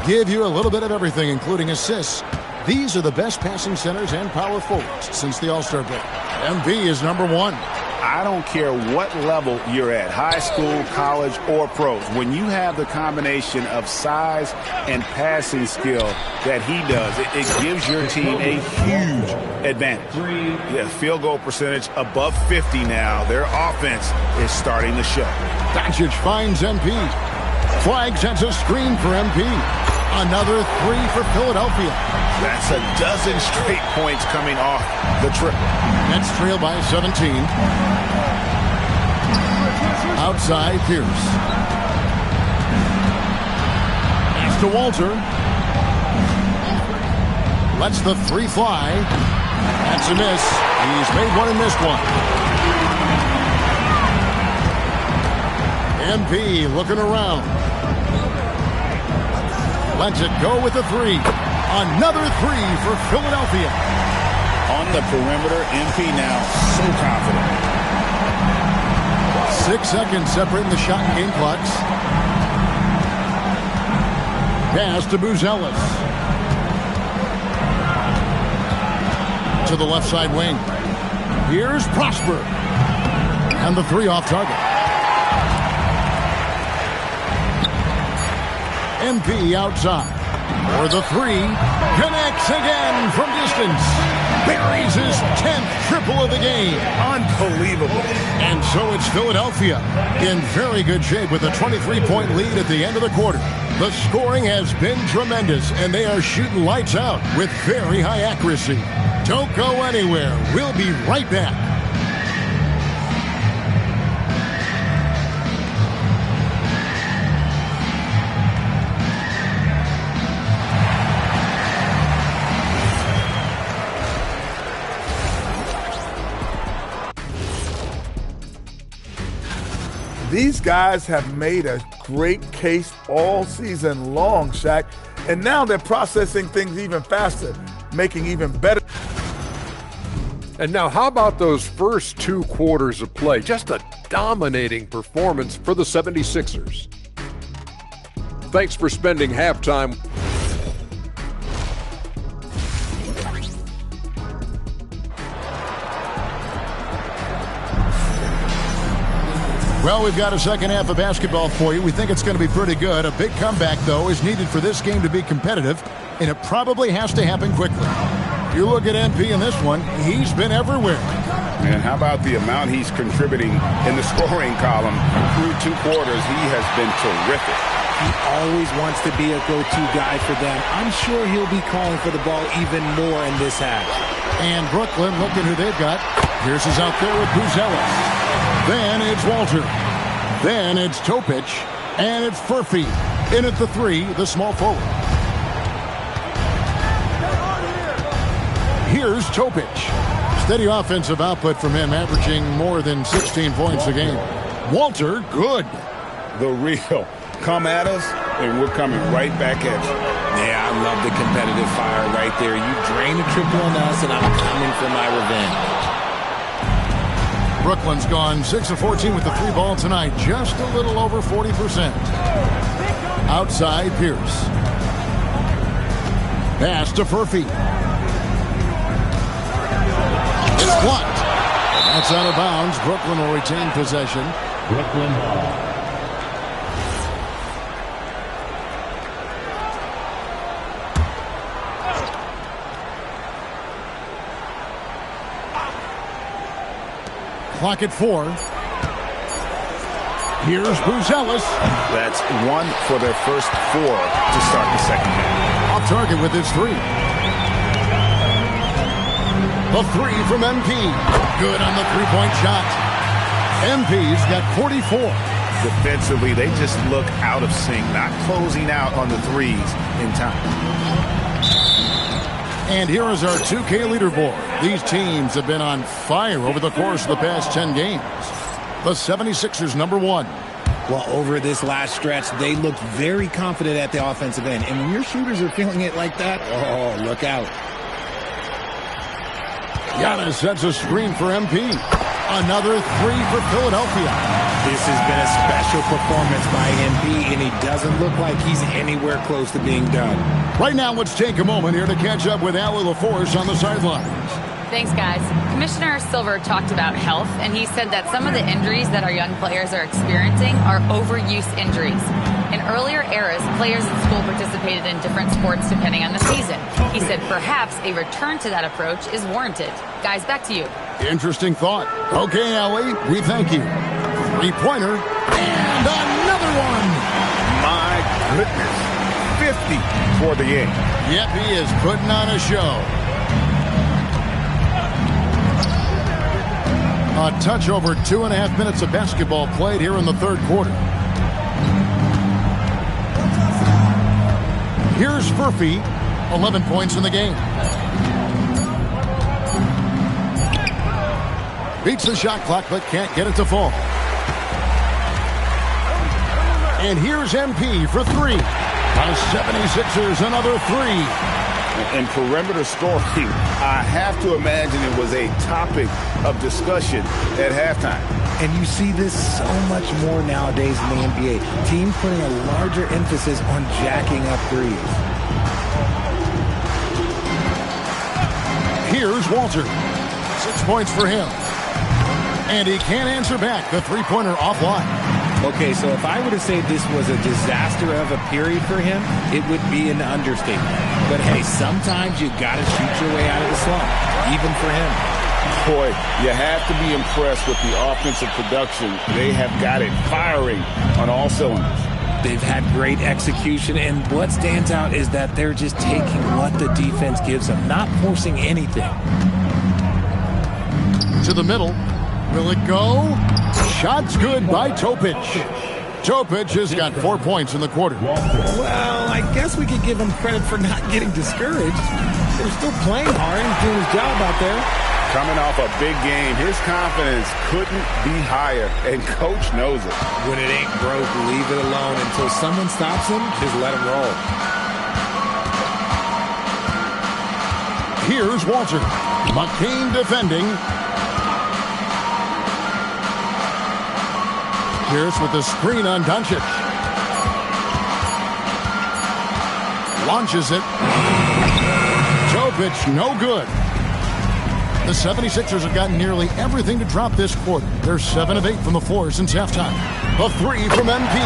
give you a little bit of everything, including assists. These are the best passing centers and power forwards since the All-Star break. MP is number 1. I don't care what level you're at, high school, college, or pros. When you have the combination of size and passing skill that he does, it gives your team a huge advantage. Yeah, field goal percentage above 50 now. Their offense is starting to show. Doncic finds MP. Flag sends a screen for MP. Another 3 for Philadelphia. That's a dozen straight points coming off the triple. Nets trail by 17. Outside, Pierce. Pass to Walter. Lets the 3 fly. That's a miss. He's made one and missed one. MP looking around. Lets it go with the 3. Another 3 for Philadelphia. On the perimeter, MP now so confident. 6 seconds separating the shot and game clocks. Pass to Buzelis. to the left side wing. Here's Prosper. And the three off target. MP outside. For the three. Connects again from distance. Buries his 10th triple of the game. Unbelievable. And so it's Philadelphia in very good shape with a 23-point lead at the end of the quarter. The scoring has been tremendous, and they are shooting lights out with very high accuracy. Don't go anywhere. We'll be right back. These guys have made a great case all season long, Shaq, and now they're processing things even faster, making even better. And now how about those first 2 quarters of play? Just a dominating performance for the 76ers. Thanks for spending halftime. Well, we've got a second half of basketball for you. We think it's going to be pretty good. A big comeback, though, is needed for this game to be competitive, and it probably has to happen quickly. You look at MP in this one, he's been everywhere. And how about the amount he's contributing in the scoring column? Through 2 quarters, he has been terrific. He always wants to be a go-to guy for them. I'm sure he'll be calling for the ball even more in this half. And Brooklyn, looking who they've got. Pierce is out there with Buzelis. Then it's Walter. Then it's Topic. And it's Furphy. In at the 3, the small forward. Here's Topic. Steady offensive output from him, averaging more than 16 points a game. Walter, good. The real. Come at us, and we're coming right back at you. Yeah, I love the competitive fire right there. You drain a triple on us, and I'm coming for my revenge. Brooklyn's gone 6 of 14 with the 3 ball tonight, just a little over 40%. Outside, Pierce. Pass to Furphy. It's blocked. That's out of bounds. Brooklyn will retain possession. Brooklyn ball. Clock at 4. Here's Buzelis. That's 1 for their first 4 to start the second half. Off target with his 3. The 3 from MP. Good on the 3-point shot. MP's got 44. Defensively, they just look out of sync, not closing out on the threes in time. And here is our 2K leaderboard. These teams have been on fire over the course of the past 10 games. The 76ers number 1. Well, over this last stretch, they looked very confident at the offensive end. And when your shooters are feeling it like that, oh, look out. Giannis sets a screen for MP. Another 3 for Philadelphia. This has been a special performance by MP, and he doesn't look like he's anywhere close to being done. Right now, let's take a moment here to catch up with Allie LaForce on the sidelines. Thanks, guys. Commissioner Silver talked about health, and he said that some of the injuries that our young players are experiencing are overuse injuries. In earlier eras, players in school participated in different sports depending on the season. He said perhaps a return to that approach is warranted. Guys, back to you. Interesting thought. Okay, Allie, we thank you. 3-pointer, and another one. My goodness. 50 for the game. Yep, he is putting on a show. A touch over 2.5 minutes of basketball played here in the 3rd quarter. Here's Furphy, 11 points in the game. Beats the shot clock, but can't get it to fall. And here's MP for 3. The 76ers, another 3. In perimeter scoring, I have to imagine it was a topic of discussion at halftime. And you see this so much more nowadays in the NBA. Teams putting a larger emphasis on jacking up threes. Here's Walter. 6 points for him. And he can't answer back. The three-pointer offline. Okay, so if I were to say this was a disaster of a period for him, it would be an understatement. But hey, sometimes you got to shoot your way out of the slump, even for him. Boy, you have to be impressed with the offensive production. They have got it firing on all cylinders. They've had great execution, and what stands out is that they're just taking what the defense gives them, not forcing anything. To the middle. Will it go? Shot's good by Topic. Topic has got 4 points in the quarter. Well, I guess we could give him credit for not getting discouraged. They're still playing hard and doing his job out there. Coming off a big game, his confidence couldn't be higher, and Coach knows it. When it ain't broke, leave it alone. Until someone stops him, just let him roll. Here's Walter. McCain defending. Pierce with the screen on Doncic. Launches it. Topic, no good. The 76ers have gotten nearly everything to drop this quarter. They're 7 of 8 from the floor since halftime. A three from MP.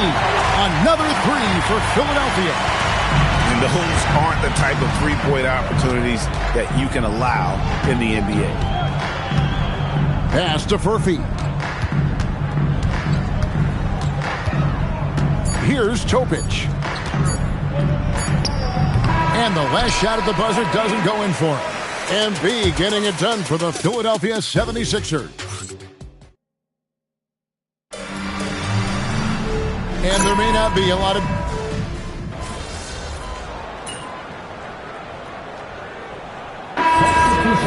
Another three for Philadelphia. And those aren't the type of three-point opportunities that you can allow in the NBA. Pass to Furphy. Here's Topic. And the last shot at the buzzer doesn't go in for him. MP getting it done for the Philadelphia 76ers. And there may not be a lot of...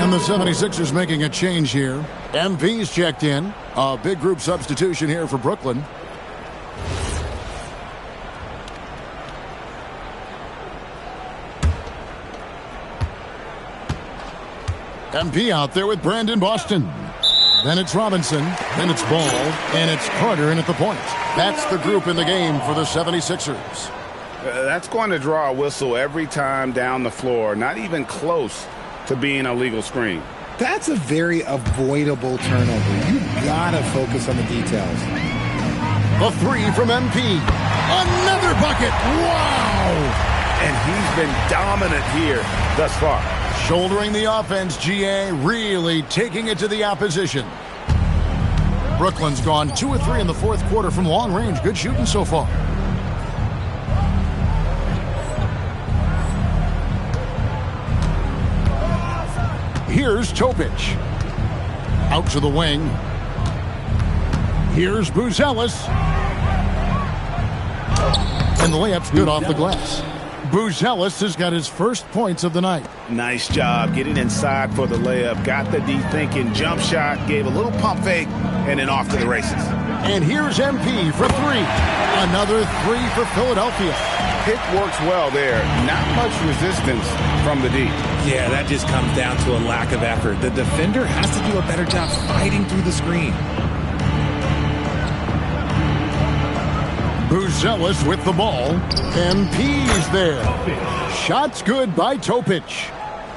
And the 76ers making a change here. MP's checked in. A big group substitution here for Brooklyn. MP out there with Brandon Boston. Then it's Robinson. Then it's Ball. And it's Carter in at the point. That's the group in the game for the 76ers. That's going to draw a whistle every time down the floor. Not even close to being a legal screen. That's a very avoidable turnover. You gotta focus on the details. A three from MP. Another bucket. Wow! And he's been dominant here thus far. Shouldering the offense, GA really taking it to the opposition. Brooklyn's gone 2 of 3 in the fourth quarter from long range. Good shooting so far. Here's Topic. Out to the wing. Here's Buzelis. And the layup's good off the glass. Buzelis has got his first points of the night. Nice job getting inside for the layup. Got the deep thinking jump shot, gave a little pump fake, and then off to the races. And here's MP for three. Another three for Philadelphia. Pick works well there. Not much resistance from the D. Yeah, that just comes down to a lack of effort. The defender has to do a better job fighting through the screen. Buzelis with the ball. MP's there. Shot's good by Topic.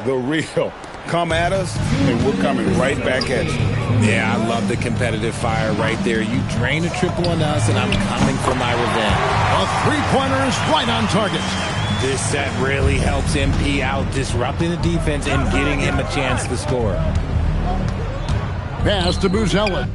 The real. Come at us, and we're coming right back at you. Yeah, I love the competitive fire right there. You drain a triple on us, and I'm coming for my revenge. A three-pointer is right on target. This set really helps MP out, disrupting the defense and getting him a chance to score. Pass to Buzelis.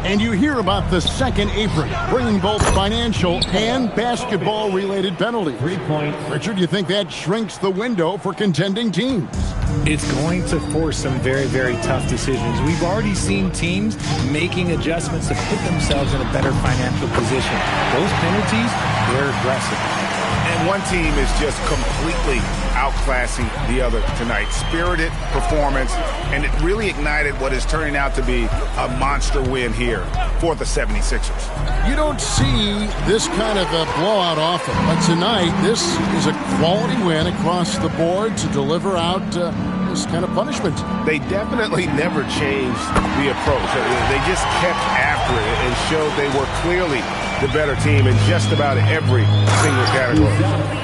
And you hear about the second apron, bringing both financial and basketball-related penalties. 3 points. Richard, you think that shrinks the window for contending teams? It's going to force some very, very tough decisions. We've already seen teams making adjustments to put themselves in a better financial position. Those penalties, they're aggressive. And one team is just completely outclassing the other tonight. Spirited performance, and it really ignited what is turning out to be a monster win here for the 76ers. You don't see this kind of a blowout often, but tonight this is a quality win across the board to deliver out this kind of punishment. They definitely never changed the approach. They just kept after it and showed they were clearly the better team in just about every single category.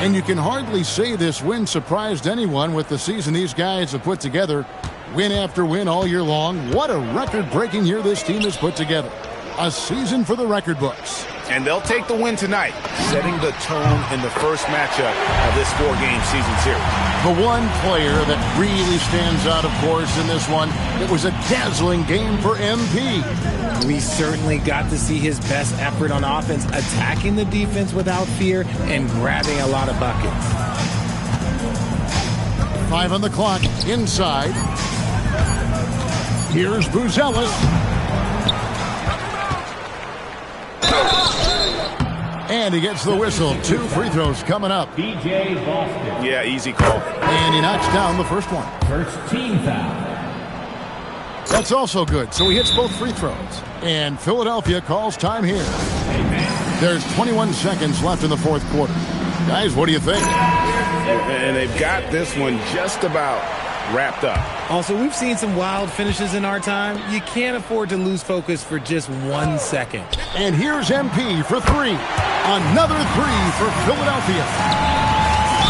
And you can hardly say this win surprised anyone with the season these guys have put together. Win after win all year long. What a record-breaking year this team has put together. A season for the record books. And they'll take the win tonight, setting the tone in the first matchup of this 4-game season series. The one player that really stands out, of course, in this one, it was a dazzling game for MP. We certainly got to see his best effort on offense, attacking the defense without fear and grabbing a lot of buckets. 5 on the clock, inside. Here's Buzelis. And he gets the whistle. 2 free throws coming up. B.J. Boston. Yeah, easy call. And he knocks down the first one. First team foul. That's also good. So he hits both free throws. And Philadelphia calls time here. There's 21 seconds left in the fourth quarter. Guys, what do you think? And they've got this one just about wrapped up. Also, we've seen some wild finishes in our time. You can't afford to lose focus for just 1 second. And here's MP for 3. Another 3 for Philadelphia.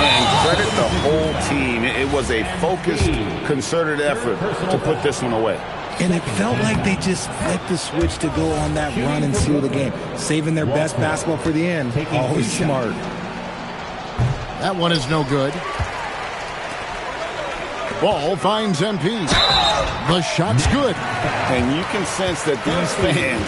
And credit the whole team. It was a focused, concerted effort to put this one away. And it felt like they just flipped the switch to go on that run and seal the game. Saving their best basketball for the end. Always smart. That one is no good. Ball finds MP. The shot's good. And you can sense that these fans,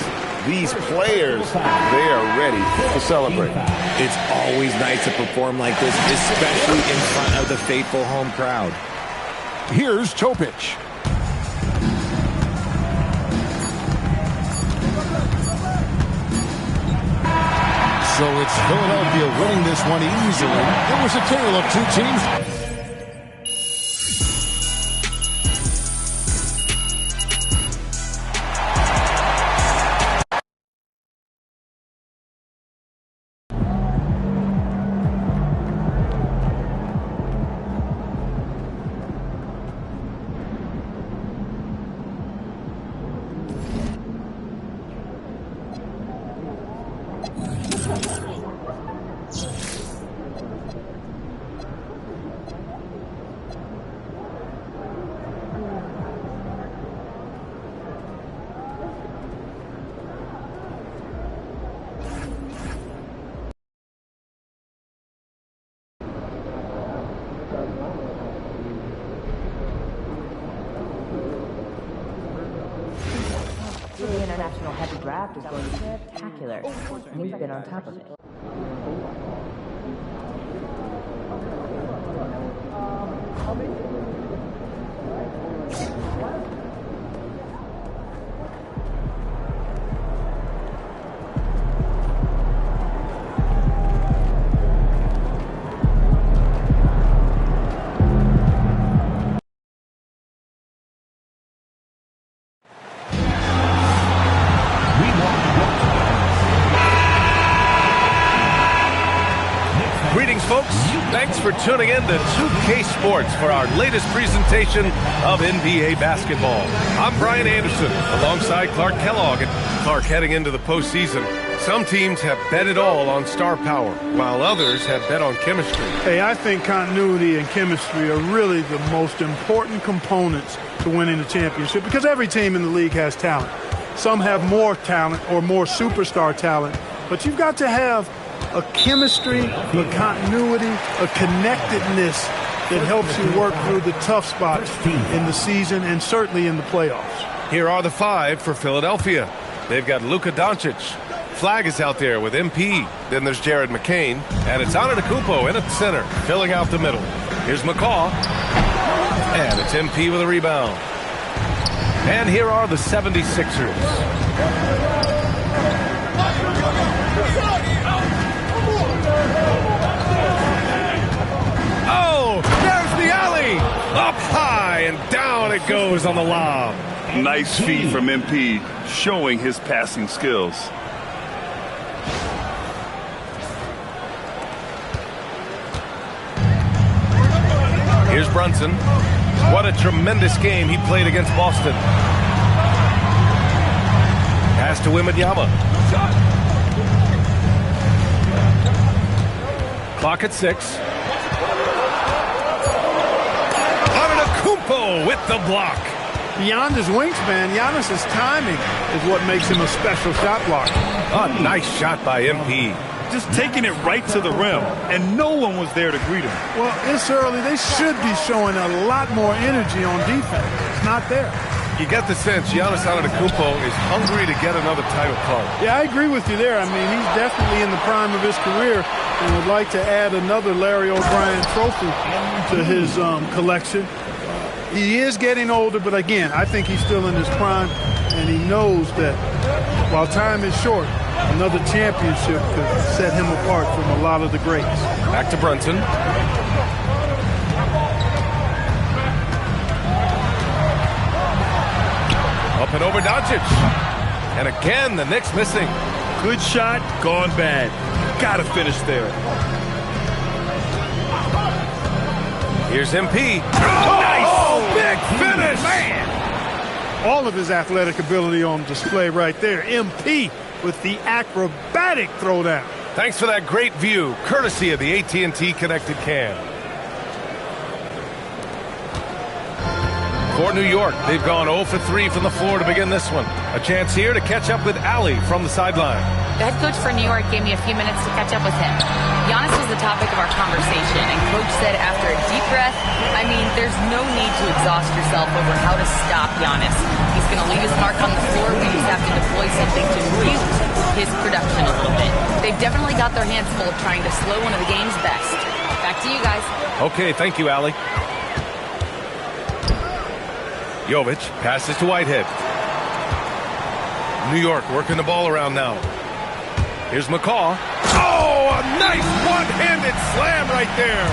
these players, they are ready to celebrate. It's always nice to perform like this, especially in front of the faithful home crowd. Here's Topic. So it's Philadelphia winning this one easily. It was a tale of 2 teams. The international heavy draft is going to be spectacular, and we've been on top of it. Greetings, folks. Thanks for tuning in to 2K Sports for our latest presentation of NBA basketball. I'm Brian Anderson alongside Clark Kellogg. And Clark, heading into the postseason, some teams have bet it all on star power, while others have bet on chemistry. Hey, I think continuity and chemistry are really the most important components to winning the championship because every team in the league has talent. Some have more talent or more superstar talent, but you've got to have a chemistry, a continuity, a connectedness that helps you work through the tough spots in the season and certainly in the playoffs. Here are the 5 for Philadelphia. they've got Luka Doncic. Flag is out there with MP. Then there's Jared McCain. And it's Antetokounmpo in at the center, filling out the middle. Here's McCaw. And it's MP with a rebound. And here are the 76ers. Oh, there's the alley. Up high and down it goes on the lob. Nice feed from MP, showing his passing skills. Here's Brunson. What a tremendous game he played against Boston. Pass to Wembanyama. Clock at 6. Antetokounmpo with the block. Beyond his wingspan, Giannis's timing is what makes him a special shot blocker. A nice shot by MP. Just taking it right to the rim, and no one was there to greet him. Well, it's early. They should be showing a lot more energy on defense. It's not there. You get the sense Giannis Antetokounmpo is hungry to get another title card. Yeah, I agree with you there. I mean, he's definitely in the prime of his career and would like to add another Larry O'Brien trophy to his collection. He is getting older, but again, I think he's still in his prime, and he knows that while time is short, another championship could set him apart from a lot of the greats. Back to Brunson. Up and over Doncic. And again, the Knicks missing. Good shot, gone bad. Gotta finish there. Here's MP. Oh, big finish! Man! All of his athletic ability on display right there. MP with the acrobatic throwdown. Thanks for that great view, courtesy of the AT&T Connected Cam. For New York, they've gone 0 for 3 from the floor to begin this one. A chance here to catch up with Ali from the sideline. The head coach for New York gave me a few minutes to catch up with him. Giannis was the topic of our conversation, and coach said after a deep breath, I mean, there's no need to exhaust yourself over how to stop Giannis. He's going to leave his mark on the floor. We just have to deploy something to mute his production a little bit. They've definitely got their hands full of trying to slow one of the game's best. Back to you guys. Okay, thank you, Ali. Jovic passes to Whitehead. New York working the ball around now. Here's McCaw. Oh, a nice one-handed slam right there.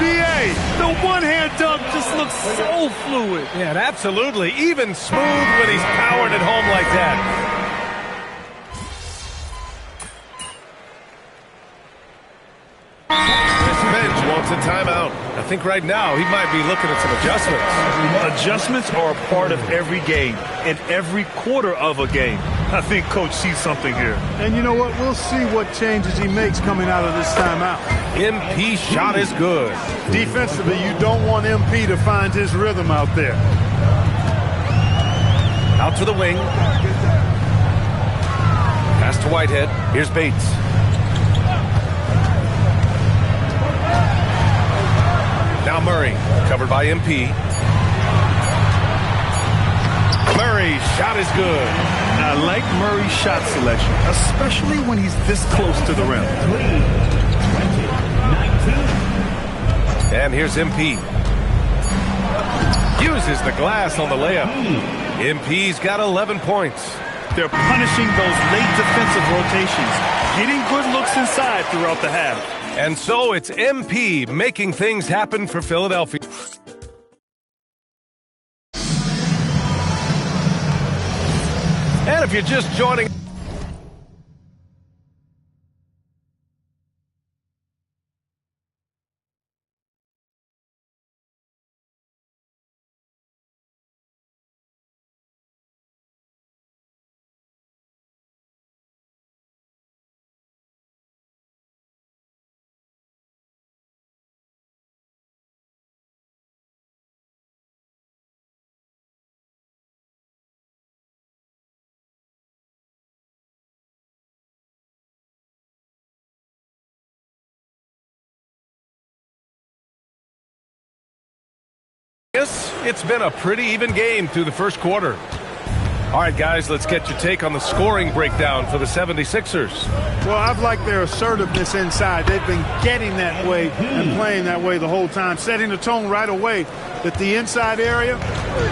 BA, the one-hand dunk just looks so fluid. Yeah, absolutely. Even smooth when he's powered at home like that. This bench wants a timeout. I think right now he might be looking at some adjustments. Adjustments are a part of every game and every quarter of a game. I think coach sees something here. And you know what? We'll see what changes he makes coming out of this timeout. MP shot is good. Defensively, you don't want MP to find his rhythm out there. Out to the wing. Pass to Whitehead. Here's Bates. Now Murray, covered by MP. Murray's shot is good. I like Murray's shot selection, especially when he's this close to the rim. And here's MP. Uses the glass on the layup. MP's got 11 points. They're punishing those late defensive rotations, getting good looks inside throughout the half. And so it's MP making things happen for Philadelphia. And if you're just joining... It's been a pretty even game through the first quarter. All right, guys, let's get your take on the scoring breakdown for the 76ers. Well, I've liked their assertiveness inside. They've been getting that way and playing that way the whole time, setting the tone right away that the inside area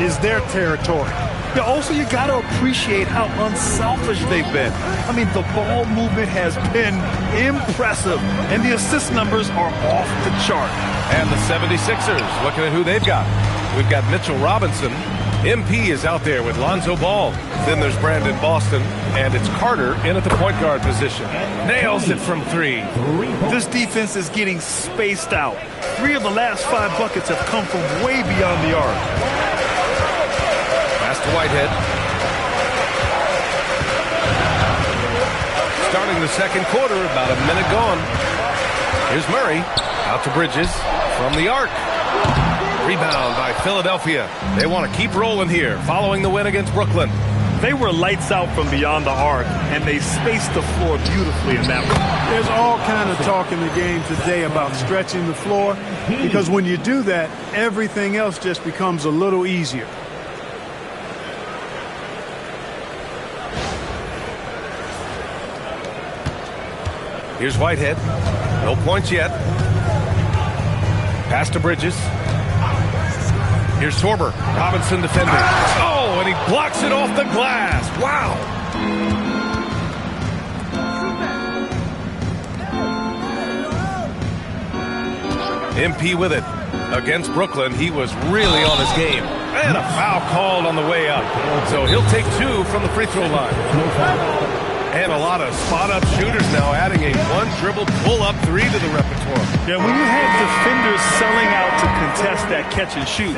is their territory. Yeah, also, you got to appreciate how unselfish they've been. I mean, the ball movement has been impressive, and the assist numbers are off the chart. And the 76ers, looking at who they've got. We've got Mitchell Robinson. MP is out there with Lonzo Ball. Then there's Brandon Boston, and it's Carter in at the point guard position. Nails it from 3. This defense is getting spaced out. 3 of the last 5 buckets have come from way beyond the arc. Pass to Whitehead. Starting the second quarter, about a minute gone. Here's Murray, out to Bridges, from the arc. Rebound by Philadelphia. They want to keep rolling here, following the win against Brooklyn. They were lights out from beyond the arc, and they spaced the floor beautifully in that one. There's all kind of talk in the game today about stretching the floor, because when you do that, everything else just becomes a little easier. Here's Whitehead. No points yet. Pass to Bridges. Here's Torber. Robinson defending. Oh, and he blocks it off the glass. Wow. MP with it. Against Brooklyn, he was really on his game. And a foul called on the way up. So he'll take 2 from the free throw line. And a lot of spot-up shooters now, adding a one-dribble pull-up 3 to the repertoire. Yeah, when you have defenders selling out to contest that catch and shoot,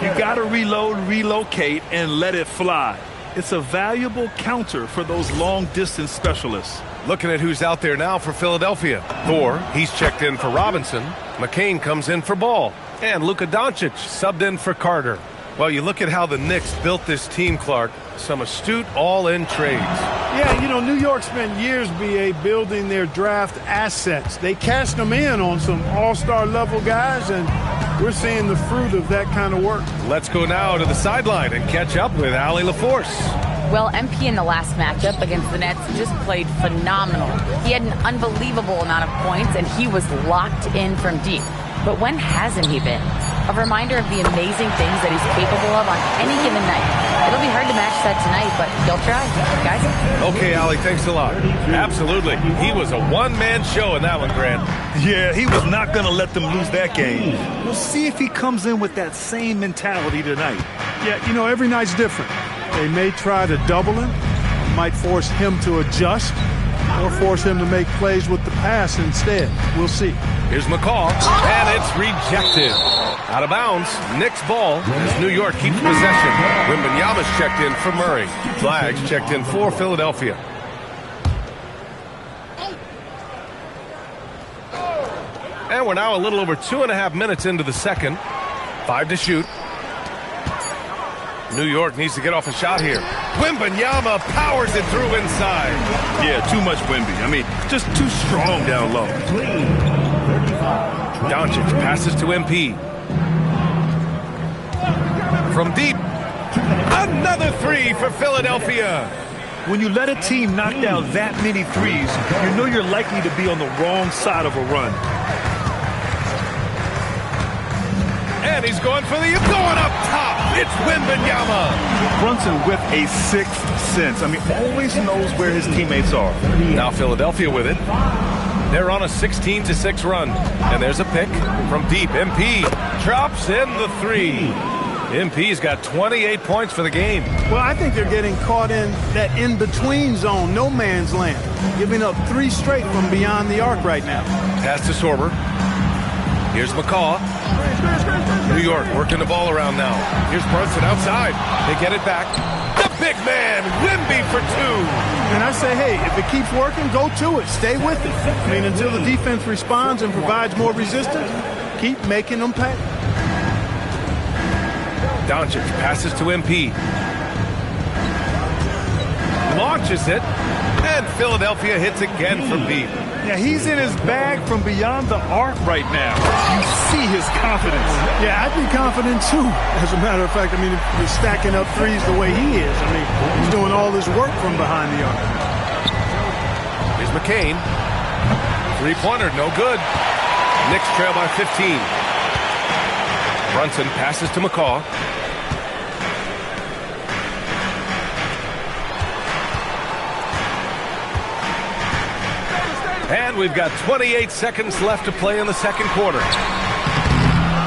you got to reload, relocate, and let it fly. It's a valuable counter for those long-distance specialists. Looking at who's out there now for Philadelphia. Thor, he's checked in for Robinson. McCain comes in for Ball. And Luka Doncic subbed in for Carter. Well, you look at how the Knicks built this team, Clark. Some astute all-in trades. Yeah, you know, New York spent years, BA, building their draft assets. They cashed them in on some all-star level guys, and we're seeing the fruit of that kind of work. Let's go now to the sideline and catch up with Allie LaForce. Well, MP in the last matchup against the Nets just played phenomenal. He had an unbelievable amount of points, and he was locked in from deep. But when hasn't he been? A reminder of the amazing things that he's capable of on any given night. It'll be hard to match that tonight, but he'll try, guys. Okay, Allie, thanks a lot. Absolutely. He was a one-man show in that one, Grant. Yeah, he was not going to let them lose that game. We'll see if he comes in with that same mentality tonight. Yeah, you know, every night's different. They may try to double him, might force him to adjust, or force him to make plays with the pass instead. We'll see. Here's McCaw, and it's rejected. Out of bounds, Knicks ball as New York keeps possession. Wembanyama's checked in for Murray. Flags checked in for Philadelphia. And we're now a little over 2.5 minutes into the second. 5 to shoot. New York needs to get off a shot here. Wembanyama powers it through inside. Yeah, too much Wemby. I mean, just too strong down low. Doncic passes to MP. From deep. Another 3 for Philadelphia. When you let a team knock down that many threes, you know you're likely to be on the wrong side of a run. And he's going for going up top. It's Wembanyama. Brunson with a sixth sense. I mean, always knows where his teammates are. Now Philadelphia with it. They're on a 16-6 run. And there's a pick from deep. MP drops in the 3. MP's got 28 points for the game. Well, I think they're getting caught in that in-between zone, no man's land, giving up 3 straight from beyond the arc right now. Pass to Sorber. Here's McCaw. New York working the ball around now. Here's Brunson outside. They get it back. The big man, Wemby for 2. And I say, hey, if it keeps working, go to it. Stay with it. I mean, until the defense responds and provides more resistance, keep making them pay. Doncic passes to MP. Launches it. And Philadelphia hits again from deep. Yeah, he's in his bag from beyond the arc right now. You see his confidence. Yeah, I'd be confident too. As a matter of fact, I mean, if you're stacking up threes the way he is, I mean, he's doing all this work from behind the arc. Here's McCain. Three-pointer, no good. Knicks trail by 15. Brunson passes to McCaw. And we've got 28 seconds left to play in the second quarter.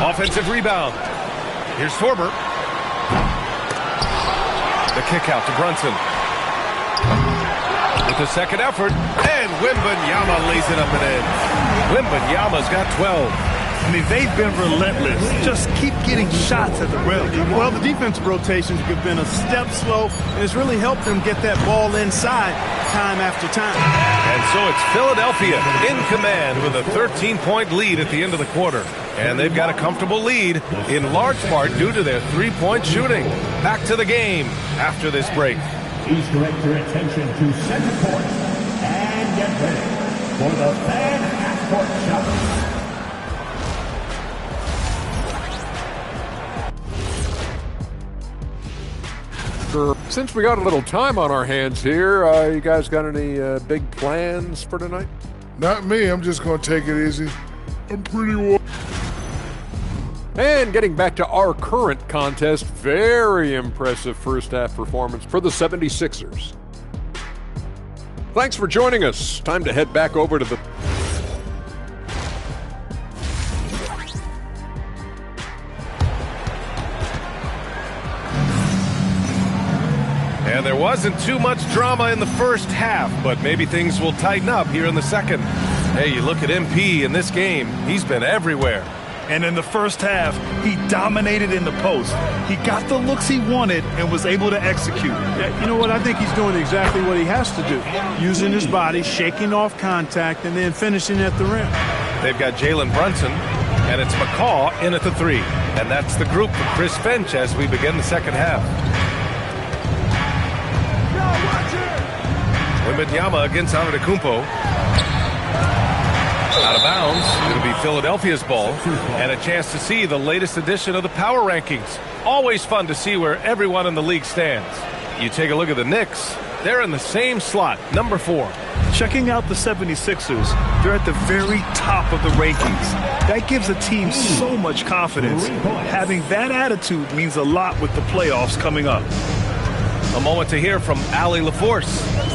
Offensive rebound. Here's Torber. The kick out to Brunson. With the second effort, and Wembanyama lays it up and in. Wembanyama's got 12. I mean, they've been relentless. Just keep getting shots at the rim. Well, the defensive rotations have been a step slow, and it's really helped them get that ball inside time after time. And so it's Philadelphia in command with a 13-point lead at the end of the quarter. And they've got a comfortable lead in large part due to their three-point shooting. Back to the game after this break. Please direct your attention to center court and get ready for the fan half-court shot. Since we got a little time on our hands here, you guys got any big plans for tonight? Not me. I'm just going to take it easy. I'm pretty well. And getting back to our current contest, very impressive first half performance for the 76ers. Thanks for joining us. Time to head back over to the... And there wasn't too much drama in the first half, but maybe things will tighten up here in the second. Hey, you look at MP in this game, he's been everywhere. And in the first half, he dominated in the post. He got the looks he wanted and was able to execute. Yeah, you know what? I think he's doing exactly what he has to do. Using his body, shaking off contact, and then finishing at the rim. They've got Jalen Brunson, and it's McCaw in at the three. And that's the group for Chris Finch as we begin the second half. Wembanyama against Antetokounmpo. Out of bounds. It'll be Philadelphia's ball. And a chance to see the latest edition of the power rankings. Always fun to see where everyone in the league stands. You take a look at the Knicks. They're in the same slot, number 4. Checking out the 76ers, they're at the very top of the rankings. That gives a team so much confidence. Having that attitude means a lot with the playoffs coming up. A moment to hear from Allie LaForce.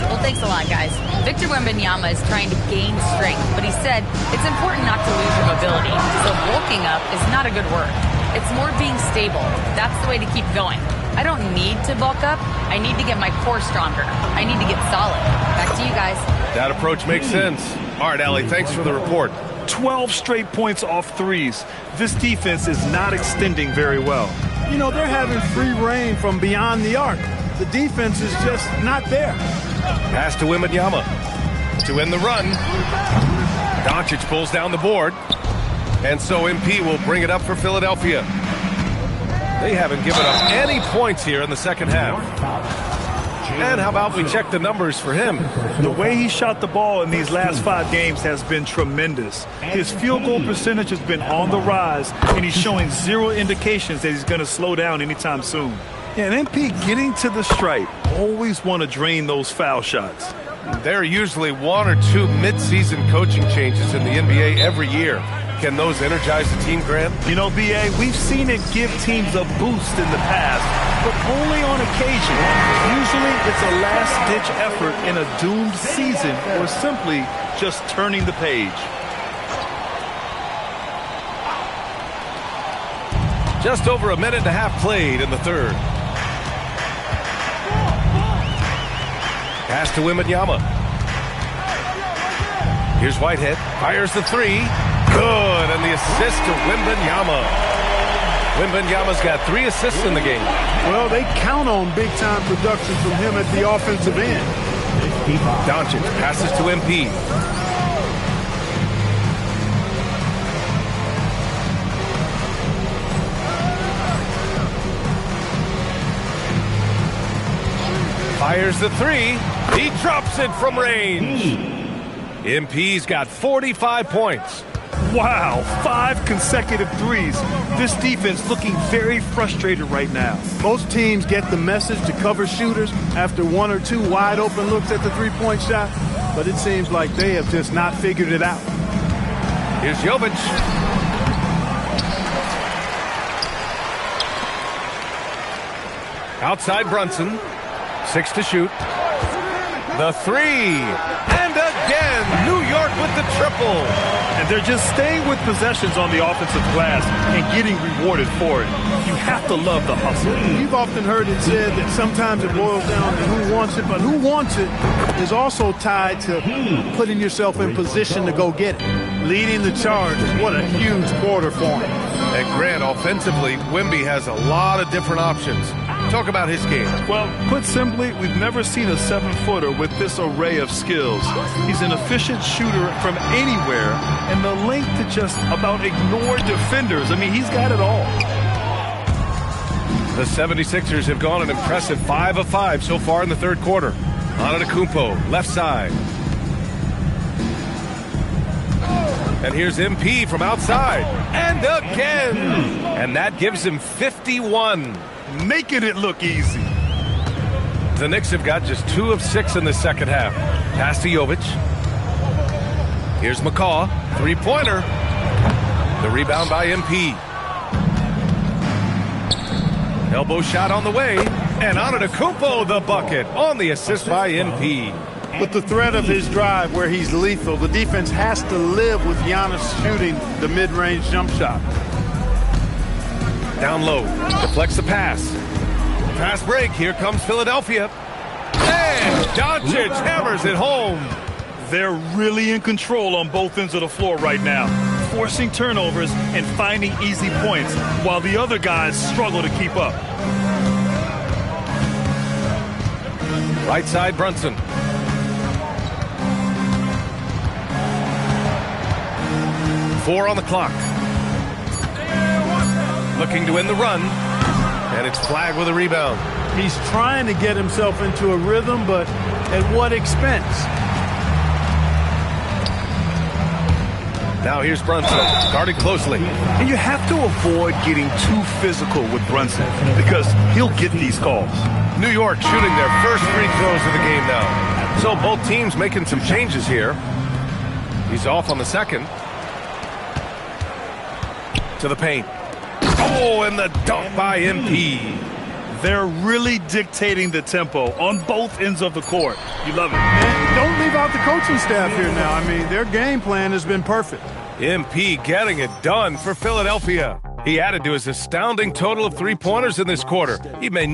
Well, thanks a lot, guys. Victor Wembanyama is trying to gain strength, but he said it's important not to lose your mobility. So bulking up is not a good word. It's more being stable. That's the way to keep going. I don't need to bulk up. I need to get my core stronger. I need to get solid. Back to you guys. That approach makes sense. All right, Allie, thanks for the report. 12 straight points off threes. This defense is not extending very well. You know, they're having free reign from beyond the arc. The defense is just not there. Pass to Wembanyama to end the run. Doncic pulls down the board. And so MP will bring it up for Philadelphia. They haven't given up any points here in the second half. And how about we check the numbers for him? The way he shot the ball in these last 5 games has been tremendous. His field goal percentage has been on the rise, and he's showing zero indications that he's going to slow down anytime soon. Yeah, and MP getting to the stripe, always want to drain those foul shots. There are usually 1 or 2 mid-season coaching changes in the NBA every year. Can those energize the team, Grant? You know, B.A., we've seen it give teams a boost in the past, but only on occasion. Usually it's a last-ditch effort in a doomed season or simply just turning the page. Just over a minute and a half played in the third. Pass to Wembanyama. Here's Whitehead. Fires the three. Good. And the assist to Wembanyama. Wembanyama's got 3 assists in the game. Well, they count on big-time production from him at the offensive end. Doncic passes to MP. Fires the three. He drops it from range. MP's got 45 points. Wow, 5 consecutive threes. This defense looking very frustrated right now. Most teams get the message to cover shooters after 1 or 2 wide open looks at the three-point shot, but it seems like they have just not figured it out. Here's Jovic. Outside Brunson. 6 to shoot. The 3. And again, New York with the triple. And they're just staying with possessions on the offensive glass and getting rewarded for it. You have to love the hustle. You've often heard it said that sometimes it boils down to who wants it, but who wants it is also tied to putting yourself in position to go get it. Leading the charge is what a huge quarter for him. And Grant, offensively, Wemby has a lot of different options. Talk about his game. Well, put simply, we've never seen a 7-footer with this array of skills. He's an efficient shooter from anywhere, and the length to just about ignore defenders. I mean, he's got it all. The 76ers have gone an impressive 5 of 5 so far in the third quarter. Antetokounmpo, left side. And here's MP from outside. And again. And that gives him 51. Making it look easy. The Knicks have got just 2 of 6 in the second half. Pass to Jovic. Here's McCaw. Three-pointer. The rebound by MP. Elbow shot on the way. And Antetokounmpo the bucket on the assist by MP. With the threat of his drive where he's lethal, the defense has to live with Giannis shooting the mid-range jump shot. Down low, deflects the pass. Fast break, here comes Philadelphia. And Doncic hammers it home. They're really in control on both ends of the floor right now, forcing turnovers and finding easy points while the other guys struggle to keep up. Right side, Brunson. Four on the clock. Looking to win the run. And it's Flagg with a rebound. He's trying to get himself into a rhythm, but at what expense? Now here's Brunson, guarded closely. And you have to avoid getting too physical with Brunson because he'll get these calls. New York shooting their first free throws of the game now. So both teams making some changes here. He's off on the second. To the paint. Oh, and the dunk by MP. They're really dictating the tempo on both ends of the court. You love it. And don't leave out the coaching staff here now. I mean, their game plan has been perfect. MP getting it done for Philadelphia. He added to his astounding total of 3-pointers in this quarter. He may...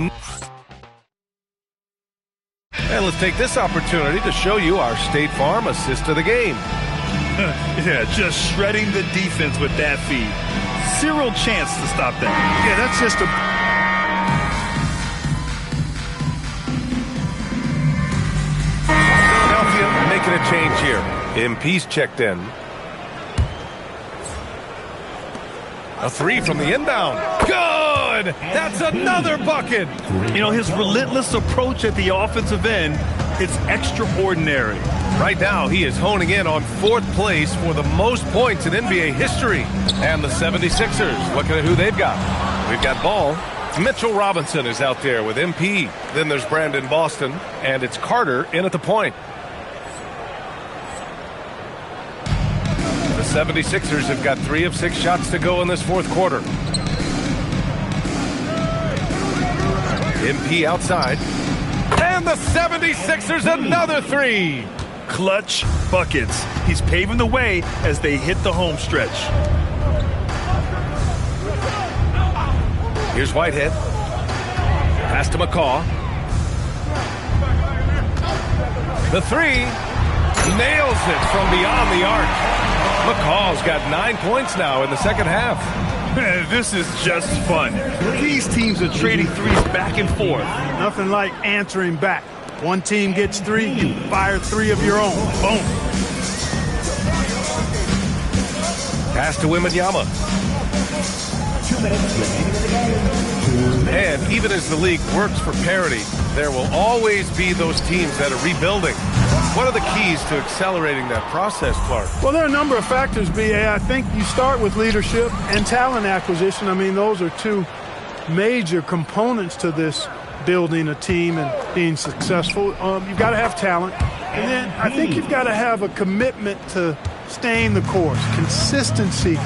And let's take this opportunity to show you our State Farm assist of the game. Yeah, just shredding the defense with that feed. Zero chance to stop that. Yeah, that's just a... Philadelphia making a change here. MP's checked in. A 3 from the inbound. Good! That's another bucket! You know, his relentless approach at the offensive end, it's extraordinary. Right now, he is honing in on 4th place for the most points in NBA history. And the 76ers, looking at who they've got. We've got Ball. Mitchell Robinson is out there with MP. Then there's Brandon Boston. And it's Carter in at the point. The 76ers have got 3 of 6 shots to go in this fourth quarter. MP outside. And the 76ers another 3. Clutch buckets. He's paving the way as they hit the home stretch. Here's Whitehead. Pass to McCaw. The 3. Nails it from beyond the arc. McCaw's got 9 points now in the second half. This is just fun. These teams are trading threes back and forth. Nothing like answering back. One team gets 3, you fire 3 of your own. Boom. Pass to Wembanyama. 2 minutes remaining in the game. 2 minutes. And even as the league works for parity, there will always be those teams that are rebuilding. What are the keys to accelerating that process, Clark? Well, there are a number of factors, B.A. I think you start with leadership and talent acquisition. I mean, those are two major components to this building a team and being successful. You've got to have talent. And then I think you've got to have a commitment to staying the course. Consistency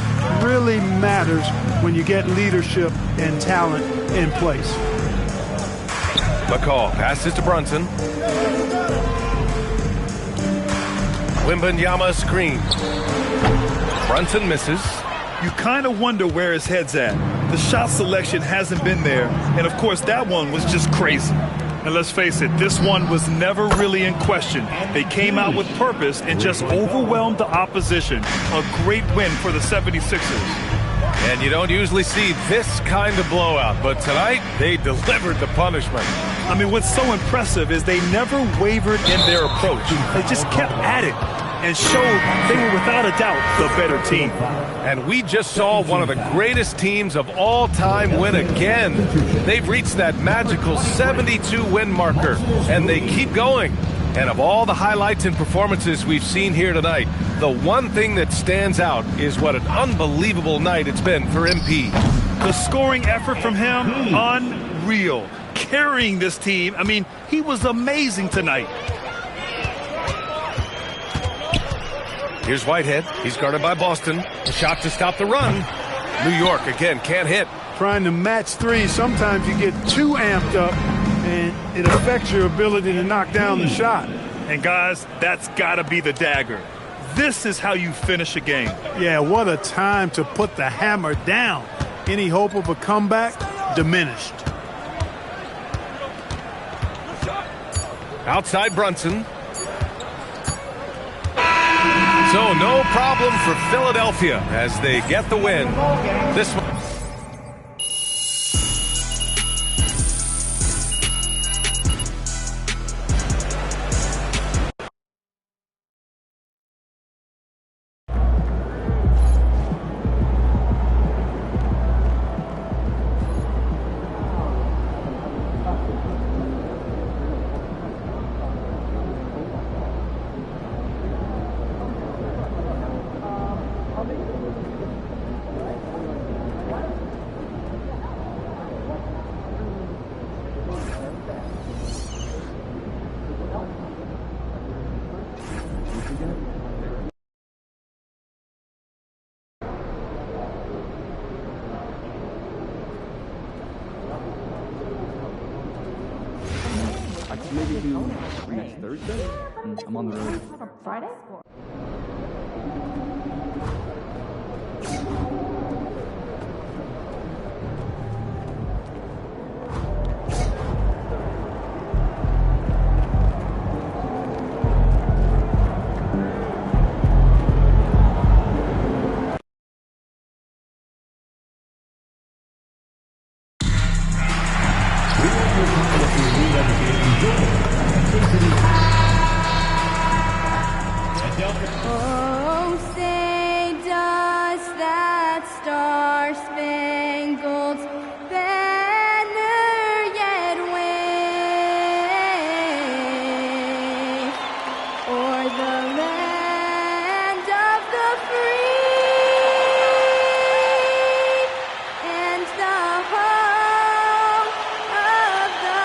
really matters when you get leadership and talent in place. McCall passes to Brunson. Wembanyama screen. Brunson misses. You kind of wonder where his head's at. The shot selection hasn't been there, and of course that one was just crazy. And let's face it, this one was never really in question. They came out with purpose and just overwhelmed the opposition. A great win for the 76ers. And you don't usually see this kind of blowout, but tonight they delivered the punishment. I mean, what's so impressive is they never wavered in their approach. They just kept at it and showed they were without a doubt the better team. And we just saw one of the greatest teams of all time win again. They've reached that magical 72-win marker, and they keep going. And of all the highlights and performances we've seen here tonight, the one thing that stands out is what an unbelievable night it's been for MP. The scoring effort from him, unreal. Carrying this team, I mean, he was amazing tonight. Here's Whitehead. He's guarded by Boston. A shot to stop the run. New York, again, can't hit. Trying to match three, sometimes you get too amped up, and it affects your ability to knock down the shot. And guys, that's got to be the dagger. This is how you finish a game. Yeah, what a time to put the hammer down. Any hope of a comeback diminished. Outside Brunson. So no problem for Philadelphia as they get the win. This one. Maybe do next Thursday? I'm on the road. Friday? Oh, say does that star-spangled banner yet wave o'er the land of the free and the home of the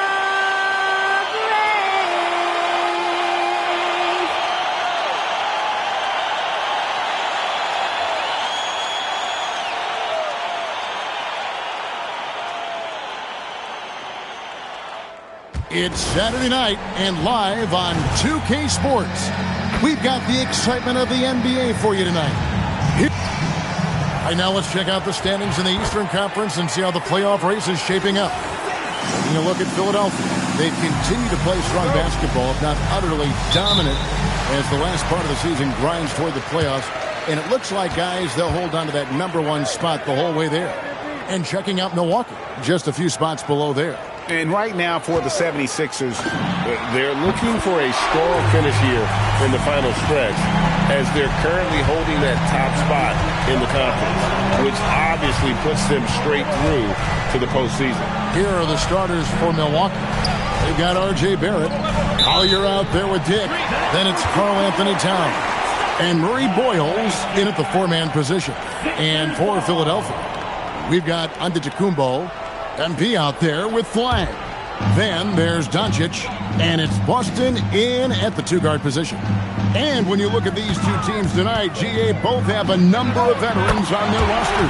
brave? It's Saturday night and live on 2K Sports. We've got the excitement of the NBA for you tonight. Right now, let's check out the standings in the Eastern Conference and see how the playoff race is shaping up. Taking a look at Philadelphia. They've continued to play strong basketball, if not utterly dominant, as the last part of the season grinds toward the playoffs. And it looks like, guys, they'll hold on to that #1 spot the whole way there. And checking out Milwaukee, just a few spots below there. And right now for the 76ers, They're looking for a strong finish here in the final stretch, as they're currently holding that top spot in the conference, which obviously puts them straight through to the postseason. Here are the starters for Milwaukee. They've got R.J. Barrett. Collier out there with Dick. Then it's Karl Anthony Towns. And Murray Boyles in at the four-man position. And for Philadelphia, we've got Antetokounmpo, MP out there with Flag. Then there's Doncic, and it's Boston in at the two-guard position. And when you look at these two teams tonight, GA both have a number of veterans on their roster.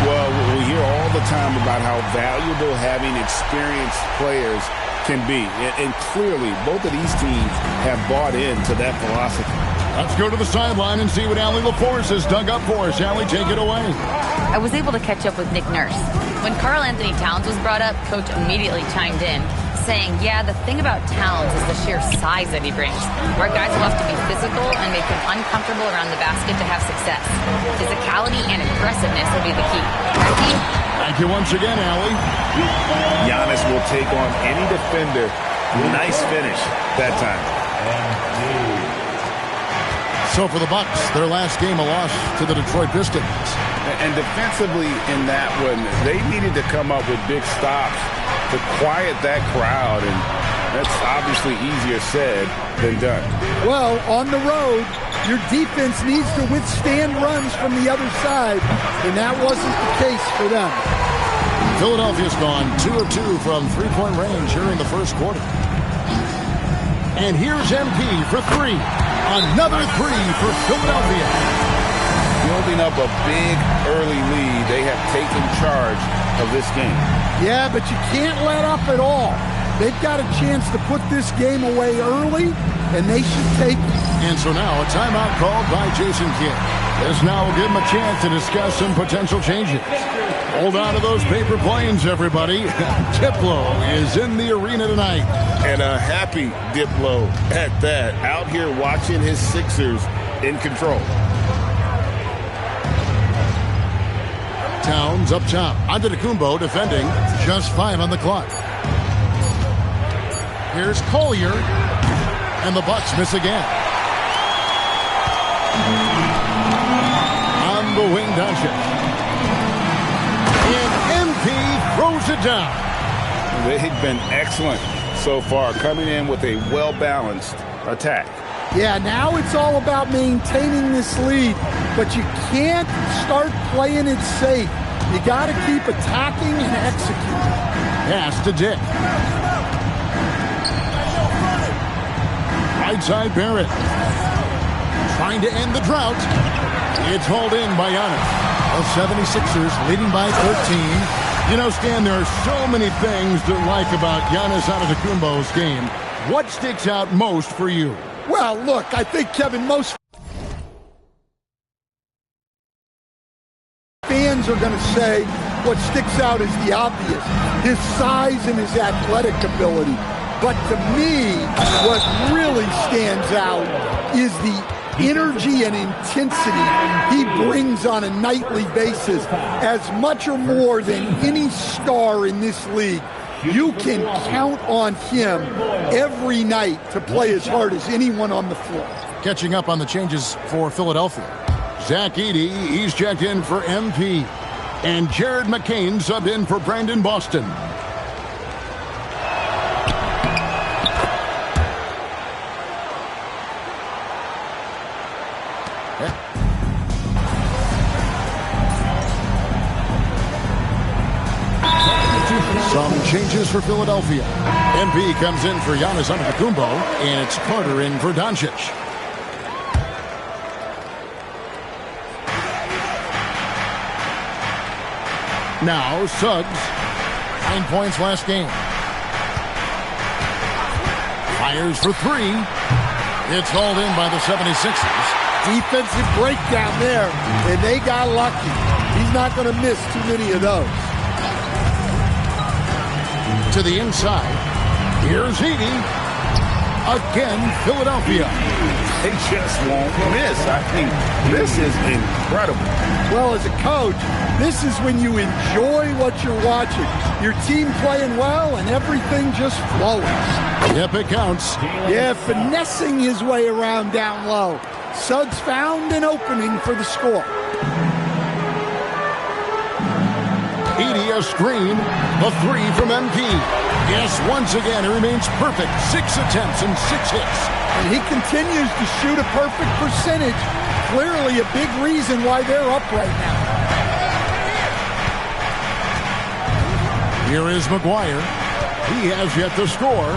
Well, we hear all the time about how valuable having experienced players can be. And clearly, both of these teams have bought into that philosophy. Let's go to the sideline and see what Allie LaForce has dug up for us. Allie, take it away. I was able to catch up with Nick Nurse. When Karl Anthony Towns was brought up, Coach immediately chimed in, saying, yeah, the thing about Towns is the sheer size that he brings. Our guys will have to be physical and make him uncomfortable around the basket to have success. Physicality and aggressiveness will be the key. Becky? Thank you once again, Allie. Giannis will take on any defender. Nice finish that time. So for the Bucks, their last game a loss to the Detroit Pistons. And defensively in that one, they needed to come up with big stops to quiet that crowd, and that's obviously easier said than done. Well, on the road, your defense needs to withstand runs from the other side, and that wasn't the case for them. Philadelphia's gone 2 of 2 from three-point range here in the first quarter. And here's MP for three. Another three for Philadelphia. Building up a big early lead, they have taken charge of this game. Yeah, but you can't let up at all. They've got a chance to put this game away early, and they should take it. And so now a timeout called by Jason Kidd. This now will give him a chance to discuss some potential changes. Hold on to those paper planes, everybody. Diplo is in the arena tonight. And a happy Diplo at that, out here watching his Sixers in control. Towns up top. Antetokounmpo defending. Just 5 on the clock. Here's Collier. And the Bucks miss again. On the wing, Doncic. And MP throws it down. They've been excellent so far, coming in with a well-balanced attack. Yeah, now it's all about maintaining this lead, but you can't start playing it safe. You got to keep attacking and executing. Pass to Dick. Right side Barrett. Trying to end the drought. It's hauled in by Giannis. The 76ers leading by 13. You know, Stan, there are so many things to like about Giannis Antetokounmpo's game. What sticks out most for you? Well, look, I think, Kevin, most fans are going to say what sticks out is the obvious, his size and his athletic ability. But to me, what really stands out is the energy and intensity he brings on a nightly basis, as much or more than any star in this league. You can count on him every night to play as hard as anyone on the floor. Catching up on the changes for Philadelphia. Zach Edey, he's checked in for MP. And Jared McCain subbed in for Brandon Boston. Some changes for Philadelphia. MP comes in for Giannis Antetokounmpo, and it's Carter in for Doncic. Now Suggs, 9 points last game. Fires for three. It's hauled in by the 76ers. Defensive breakdown there, and they got lucky. He's not going to miss too many of those. To the inside. Here's Edey. Again, Philadelphia. They just won't miss. I think this is incredible. Well, as a coach, this is when you enjoy what you're watching. Your team playing well and everything just flowing. Yep, it counts. Yeah, finessing his way around down low. Suggs found an opening for the score. Edey a screen. The three from MP. Yes, once again, he remains perfect. 6 attempts and 6 hits. And he continues to shoot a perfect percentage. Clearly a big reason why they're up right now. Here is McGuire. He has yet to score.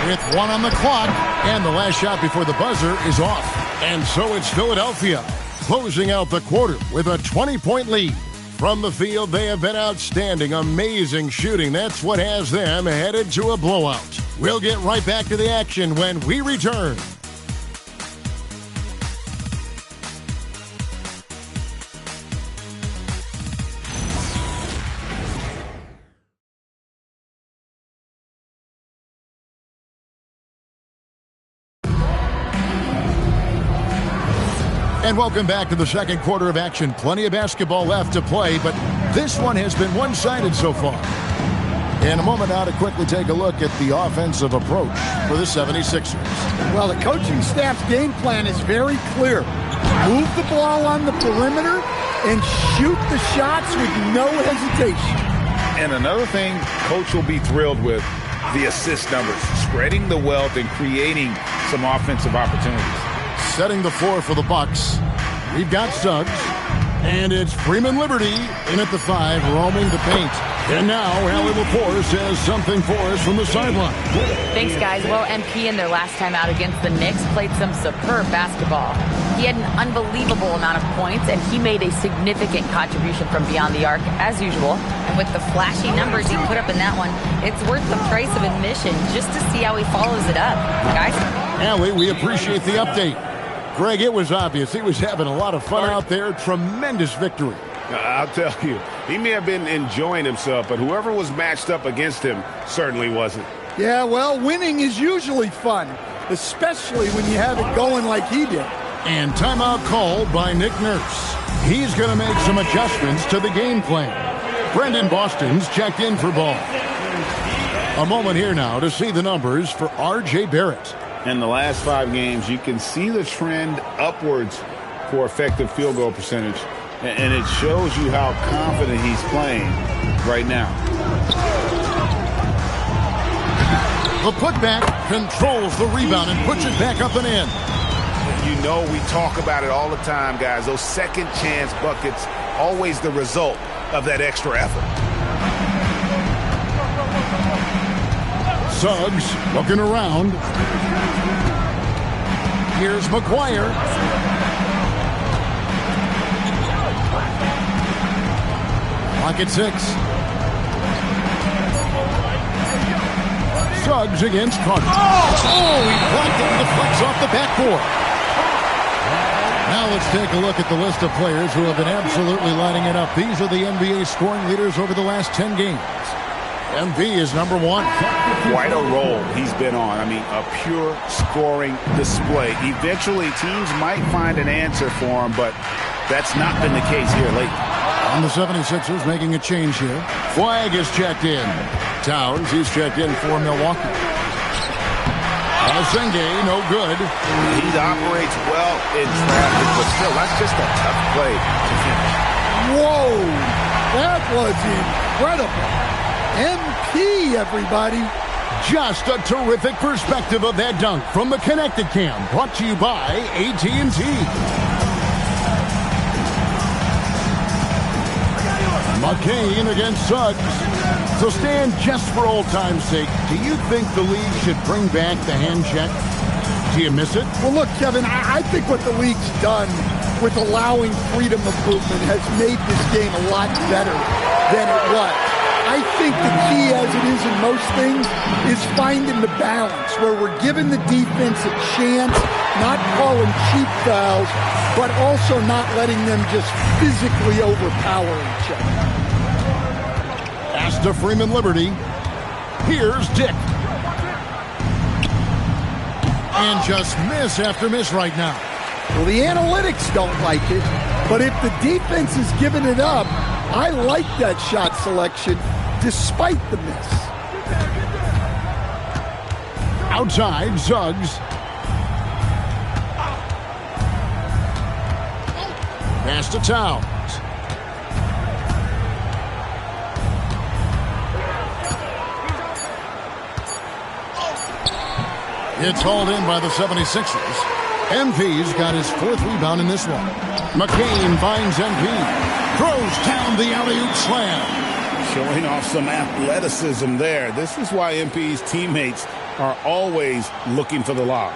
With 1 on the clock, and the last shot before the buzzer is off. And so it's Philadelphia closing out the quarter with a 20-point lead. From the field, they have been outstanding, amazing shooting. That's what has them headed to a blowout. We'll get right back to the action when we return. And welcome back to the second quarter of action. Plenty of basketball left to play, but this one has been one-sided so far. In a moment now to quickly take a look at the offensive approach for the 76ers. Well, the coaching staff's game plan is very clear. Move the ball on the perimeter and shoot the shots with no hesitation. And another thing Coach will be thrilled with, the assist numbers, spreading the wealth and creating some offensive opportunities. Setting the floor for the Bucks, we've got Suggs, and it's Freeman Liberty in at the 5, roaming the paint. And now, Allie LaForce has something for us from the sideline. Thanks, guys. Well, MP in their last time out against the Knicks played some superb basketball. He had an unbelievable amount of points, and he made a significant contribution from beyond the arc, as usual. And with the flashy numbers he put up in that one, it's worth the price of admission just to see how he follows it up. Guys? Allie, we appreciate the update. Greg, it was obvious. He was having a lot of fun out there. Tremendous victory. I'll tell you, he may have been enjoying himself, but whoever was matched up against him certainly wasn't. Yeah, well, winning is usually fun, especially when you have it going like he did. And timeout called by Nick Nurse. He's going to make some adjustments to the game plan. Brendan Boston's checked in for ball. A moment here now to see the numbers for R.J. Barrett. In the last 5 games, you can see the trend upwards for effective field goal percentage. And it shows you how confident he's playing right now. The putback controls the rebound and puts it back up and in. You know, we talk about it all the time, guys. Those second chance buckets, always the result of that extra effort. Suggs looking around. Here's McGuire. Clock at 6. Suggs against Carter. Oh, he blocked it and deflects off the backboard. Now let's take a look at the list of players who have been absolutely lighting it up. These are the NBA scoring leaders over the last 10 games. MV is number 1. Quite a role he's been on. I mean, a pure scoring display. Eventually, teams might find an answer for him, but that's not been the case here lately. And the 76ers making a change here. Flag is checked in. Towns, he's checked in for Milwaukee. Senge, no good. He operates well in traffic, but still, that's just a tough play to finish. Whoa, that was incredible. MP, everybody. Just a terrific perspective of that dunk from the Connected Cam, brought to you by AT&T. McCain against Suggs. So Stan, just for old time's sake, do you think the league should bring back the hand check? Do you miss it? Well, look, Kevin, I think what the league's done with allowing freedom of movement has made this game a lot better than it was. I think the key, as it is in most things, is finding the balance where we're giving the defense a chance, not calling cheap fouls, but also not letting them just physically overpower each other. Pass to Freeman Liberty. Here's Dick. And just miss after miss right now. Well, the analytics don't like it, but if the defense is giving it up, I like that shot selection despite the miss. Outside, Suggs. Pass to Towns. It's hauled in by the 76ers. MP's got his 4th rebound in this one. McCain finds MP. Throws down the alley-oop slam. Showing off some athleticism there. This is why MP's teammates are always looking for the lob.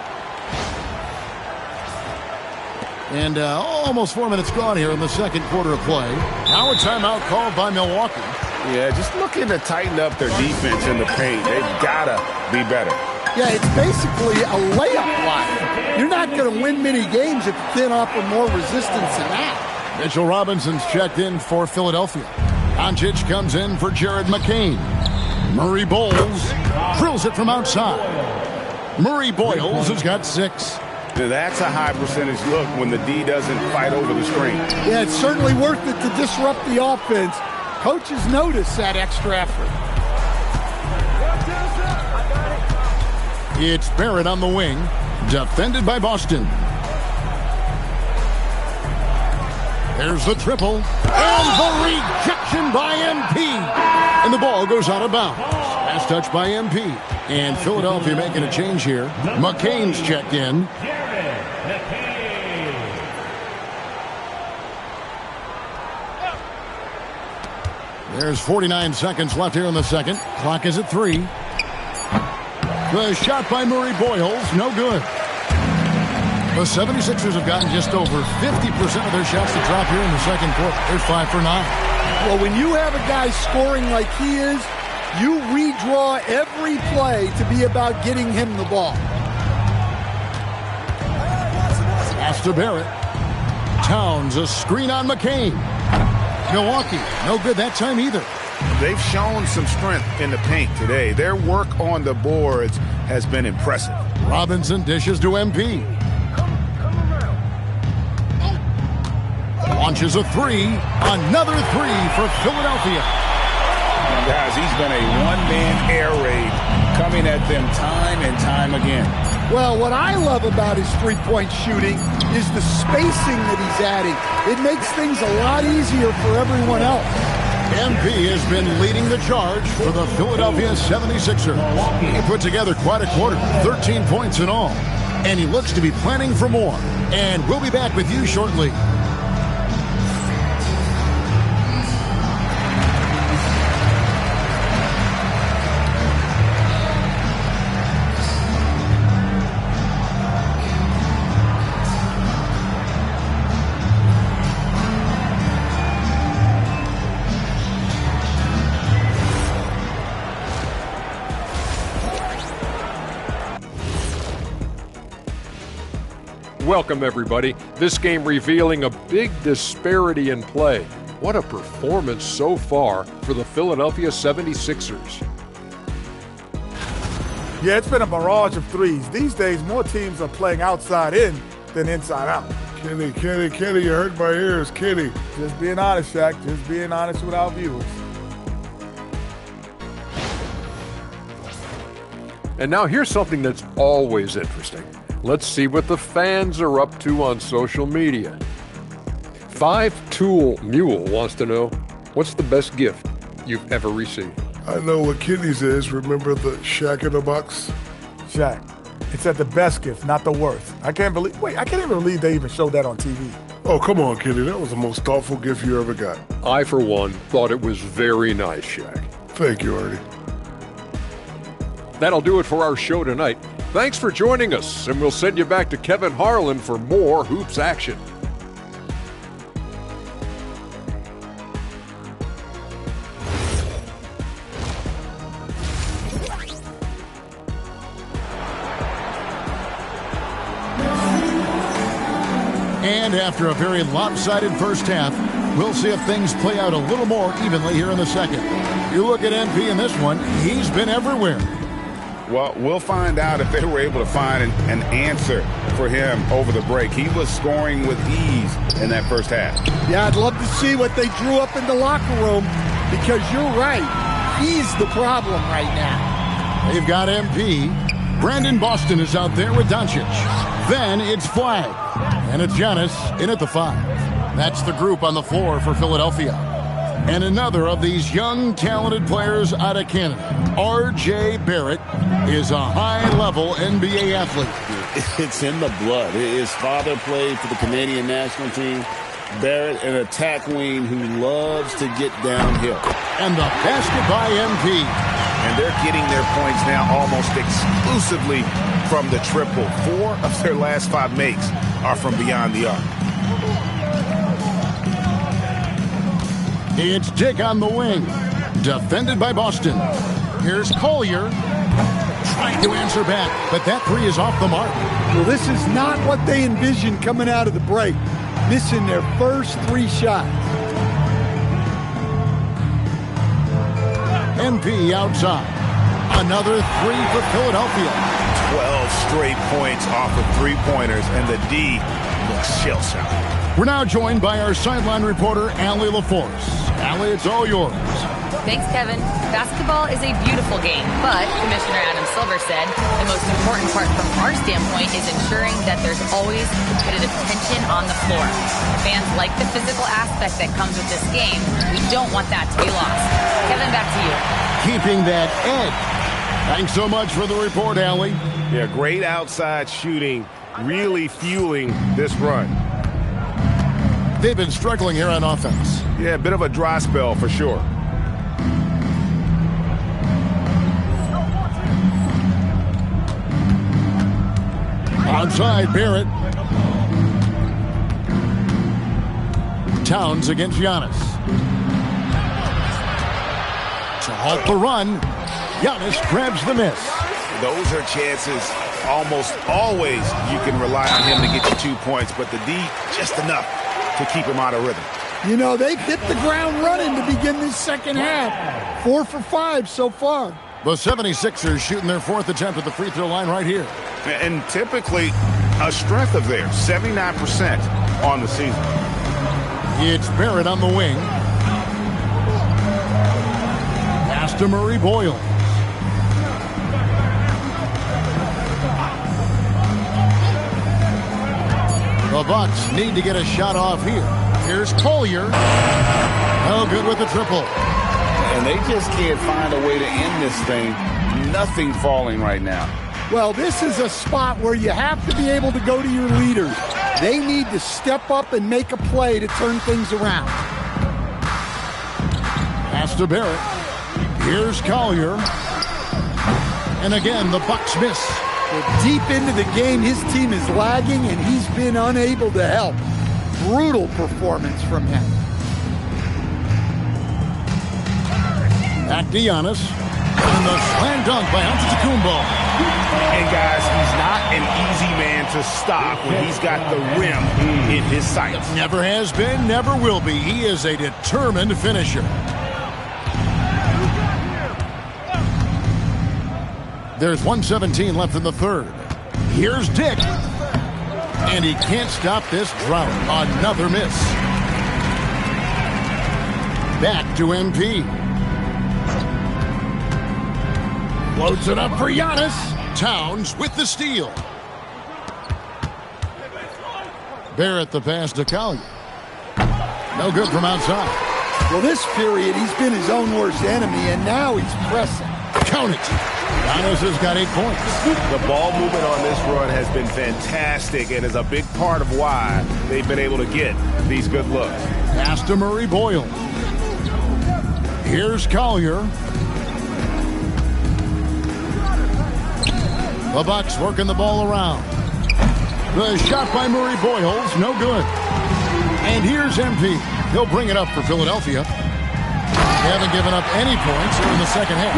And almost 4 minutes gone here in the second quarter of play. Now a timeout called by Milwaukee. Yeah, just looking to tighten up their defense in the paint. They've got to be better. Yeah, it's basically a layup line. You're not going to win many games if you can't offer more resistance than that. Mitchell Robinson's checked in for Philadelphia. Doncic comes in for Jared McCain. Murray Bowles drills it from outside. Murray Boyles has got 6. That's a high percentage look when the D doesn't fight over the screen. Yeah, it's certainly worth it to disrupt the offense. Coaches notice that extra effort. It's Barrett on the wing, defended by Boston. There's the triple, and the rejection by MP. And the ball goes out of bounds. Last touch by MP. And Philadelphia making a change here. McCain's checked in. There's 49 seconds left here in the second. Clock is at 3. The shot by Murray Boyles, no good. The 76ers have gotten just over 50% of their shots to drop here in the second quarter. They're 5 for 9. Well, when you have a guy scoring like he is, you redraw every play to be about getting him the ball. Pass to Barrett. Towns, a screen on McCain. Milwaukee, no good that time either. They've shown some strength in the paint today. Their work on the boards has been impressive. Robinson dishes to MP. Launches a 3. Another 3 for Philadelphia. Guys, he's been a one-man air raid coming at them time and time again. Well, what I love about his three-point shooting is the spacing that he's adding. It makes things a lot easier for everyone else. MP has been leading the charge for the Philadelphia 76ers. He put together quite a quarter, 13 points in all. And he looks to be planning for more. And we'll be back with you shortly. Welcome, everybody. This game revealing a big disparity in play. What a performance so far for the Philadelphia 76ers. Yeah, it's been a barrage of threes. These days, more teams are playing outside in than inside out. Kenny, you hurt my ears, Kenny. Just being honest, Shaq. Just being honest with our viewers. And now here's something that's always interesting. Let's see what the fans are up to on social media. 5-Tool Mule wants to know, what's the best gift you've ever received? I know what Kenny's is. Remember the Shaq in the Box? Shaq, it's at the best gift, not the worst. I can't even believe they even showed that on TV. Oh, come on, Kenny. That was the most thoughtful gift you ever got. I, for one, thought it was very nice, Shaq. Thank you, Artie. That'll do it for our show tonight. Thanks for joining us, and we'll send you back to Kevin Harlan for more Hoops action. And after a very lopsided first half, we'll see if things play out a little more evenly here in the second. You look at MP in this one, he's been everywhere. Well, we'll find out if they were able to find an answer for him over the break. He was scoring with ease in that first half. Yeah, I'd love to see what they drew up in the locker room, because you're right. He's the problem right now. They've got MP. Brandon Boston is out there with Doncic. Then it's Flag. And it's Giannis in at the 5. That's the group on the floor for Philadelphia. And another of these young, talented players out of Canada, R.J. Barrett, is a high-level NBA athlete. It's in the blood. His father played for the Canadian national team. Barrett, an attack wing who loves to get downhill. And the basket by MP. And they're getting their points now almost exclusively from the triple. 4 of their last 5 makes are from beyond the arc. It's Dick on the wing. Defended by Boston. Here's Collier. Trying to answer back, but that 3 is off the mark. Well, this is not what they envisioned coming out of the break. Missing their first 3 shots. MP outside. Another 3 for Philadelphia. 12 straight points off of 3-pointers, and the D looks shell-shocked. We're now joined by our sideline reporter, Allie LaForce. Allie, it's all yours. Thanks, Kevin. Basketball is a beautiful game, but Commissioner Adam Silver said the most important part from our standpoint is ensuring that there's always competitive tension on the floor. Fans like the physical aspect that comes with this game. We don't want that to be lost. Kevin, back to you. Keeping that edge. Thanks so much for the report, Allie. Yeah, great outside shooting, really fueling this run. They've been struggling here on offense. Yeah, a bit of a dry spell for sure. Outside, Barrett. Towns against Giannis. To halt the run, Giannis grabs the miss. Those are chances almost always you can rely on him to get you 2 points, but the D just enough to keep him out of rhythm. You know, they've hit the ground running to begin this second half. 4 for 5 so far. The 76ers shooting their 4th attempt at the free throw line right here. And typically a strength of theirs, 79% on the season. It's Barrett on the wing. Pass to Murray Boyle. The Bucks need to get a shot off here. Here's Collier. No good with the triple. And they just can't find a way to end this thing. Nothing falling right now. Well, this is a spot where you have to be able to go to your leaders. They need to step up and make a play to turn things around. Pass to Barrett. Here's Collier. And again, the Bucks miss. Well, deep into the game, his team is lagging, and he's been unable to help. Brutal performance from him. Back to Giannis. And the slam dunk by Antetokounmpo. And guys, he's not an easy man to stop when he's got the rim in his sights. Never has been, never will be. He is a determined finisher. There's 1:17 left in the 3rd. Here's Dick. And he can't stop this drought. Another miss. Back to MP. Loads it up for Giannis. Towns with the steal. Barrett the pass to Collier. No good from outside. Well, this period, he's been his own worst enemy, and now he's pressing. Count it. Giannis has got 8 points. The ball movement on this run has been fantastic and is a big part of why they've been able to get these good looks. Pass to Murray Boyle. Here's Collier. The Bucks working the ball around. The shot by Murray Boyles, no good. And here's MP. He'll bring it up for Philadelphia. They haven't given up any points here in the second half.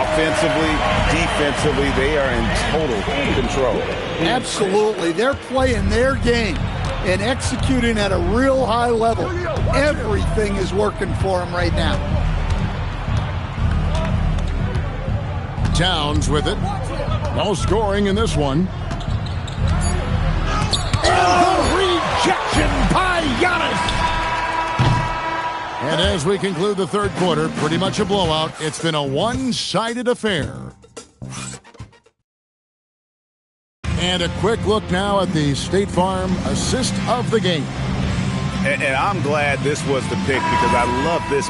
Offensively, defensively, they are in total control. Absolutely. They're playing their game and executing at a real high level. Everything is working for them right now. Towns with it. No scoring in this one. And the rejection by Giannis. And as we conclude the third quarter, pretty much a blowout. It's been a one-sided affair. And a quick look now at the State Farm assist of the game. And I'm glad this was the pick because I love this.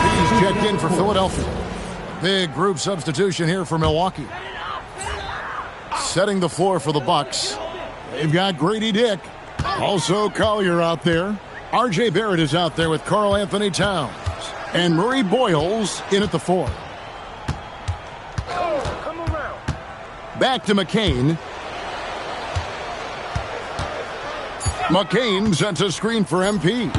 He's checked in for Philadelphia. Big group substitution here for Milwaukee. Setting the floor for the Bucks. They've got Grady Dick. Also Collier out there. R.J. Barrett is out there with Karl Anthony Towns. And Murray Boyles in at the 4. Back to McCain. McCain sets a screen for MP.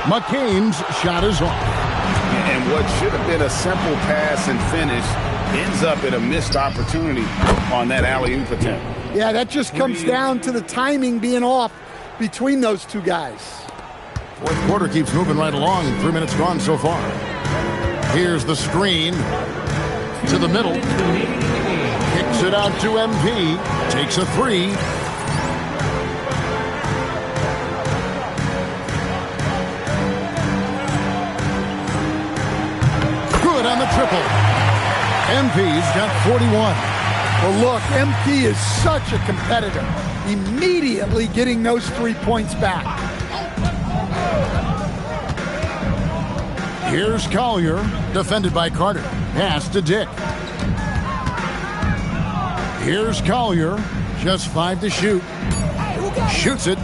McCain's shot is off. And what should have been a simple pass and finish ends up in a missed opportunity on that alley-oop attempt. Yeah, that just comes down to the timing being off between those two guys. Fourth quarter keeps moving right along. 3 minutes gone so far. Here's the screen to the middle. Kicks it out to MP. Takes a 3. Good on the triple. MP's got 41. Well, look, MP is such a competitor. Immediately getting those 3 points back. Here's Collier, defended by Carter. Pass to Dick. Here's Collier, just 5 to shoot. Shoots it.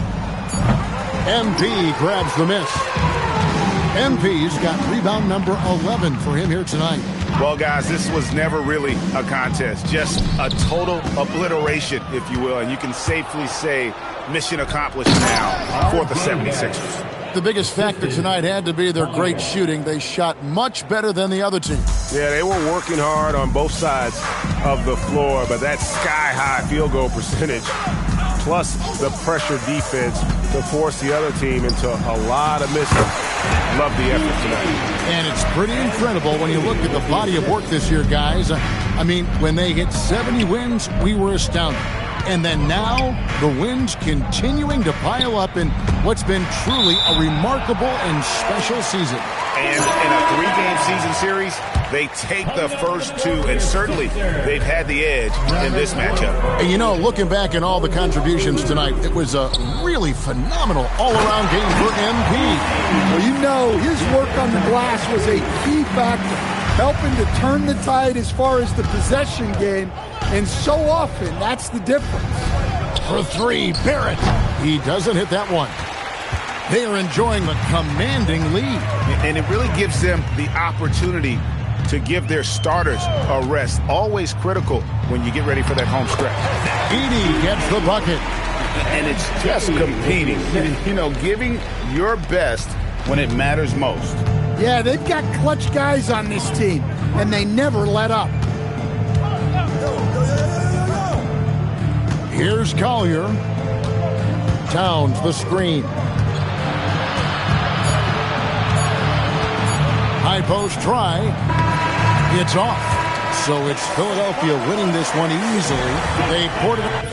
MP grabs the miss. MP's got rebound number 11 for him here tonight. Well, guys, this was never really a contest, just a total obliteration, if you will, and you can safely say mission accomplished now for the 76ers. The biggest factor tonight had to be their great shooting. They shot much better than the other team. Yeah, they were working hard on both sides of the floor, but that sky-high field goal percentage, plus the pressure defense to force the other team into a lot of misses. Love the effort tonight. And it's pretty incredible when you look at the body of work this year, guys. I mean, when they hit 70 wins, we were astounded. And then now, the wins continuing to pile up in what's been truly a remarkable and special season. And in a 3-game season series, they take the first 2, and certainly they've had the edge in this matchup. And you know, looking back at all the contributions tonight, it was a really phenomenal all-around game for MP. Well, you know, his work on the glass was a key factor, helping to turn the tide as far as the possession game. And so often, that's the difference. For 3, Barrett. He doesn't hit that one. They are enjoying a commanding lead. And it really gives them the opportunity to give their starters a rest. Always critical when you get ready for that home stretch. Edey gets the bucket. And it's just competing. You know, giving your best when it matters most. Yeah, they've got clutch guys on this team, and they never let up. Here's Collier. Towns the screen. High post try. It's off. So it's Philadelphia winning this one easily. They poured it up.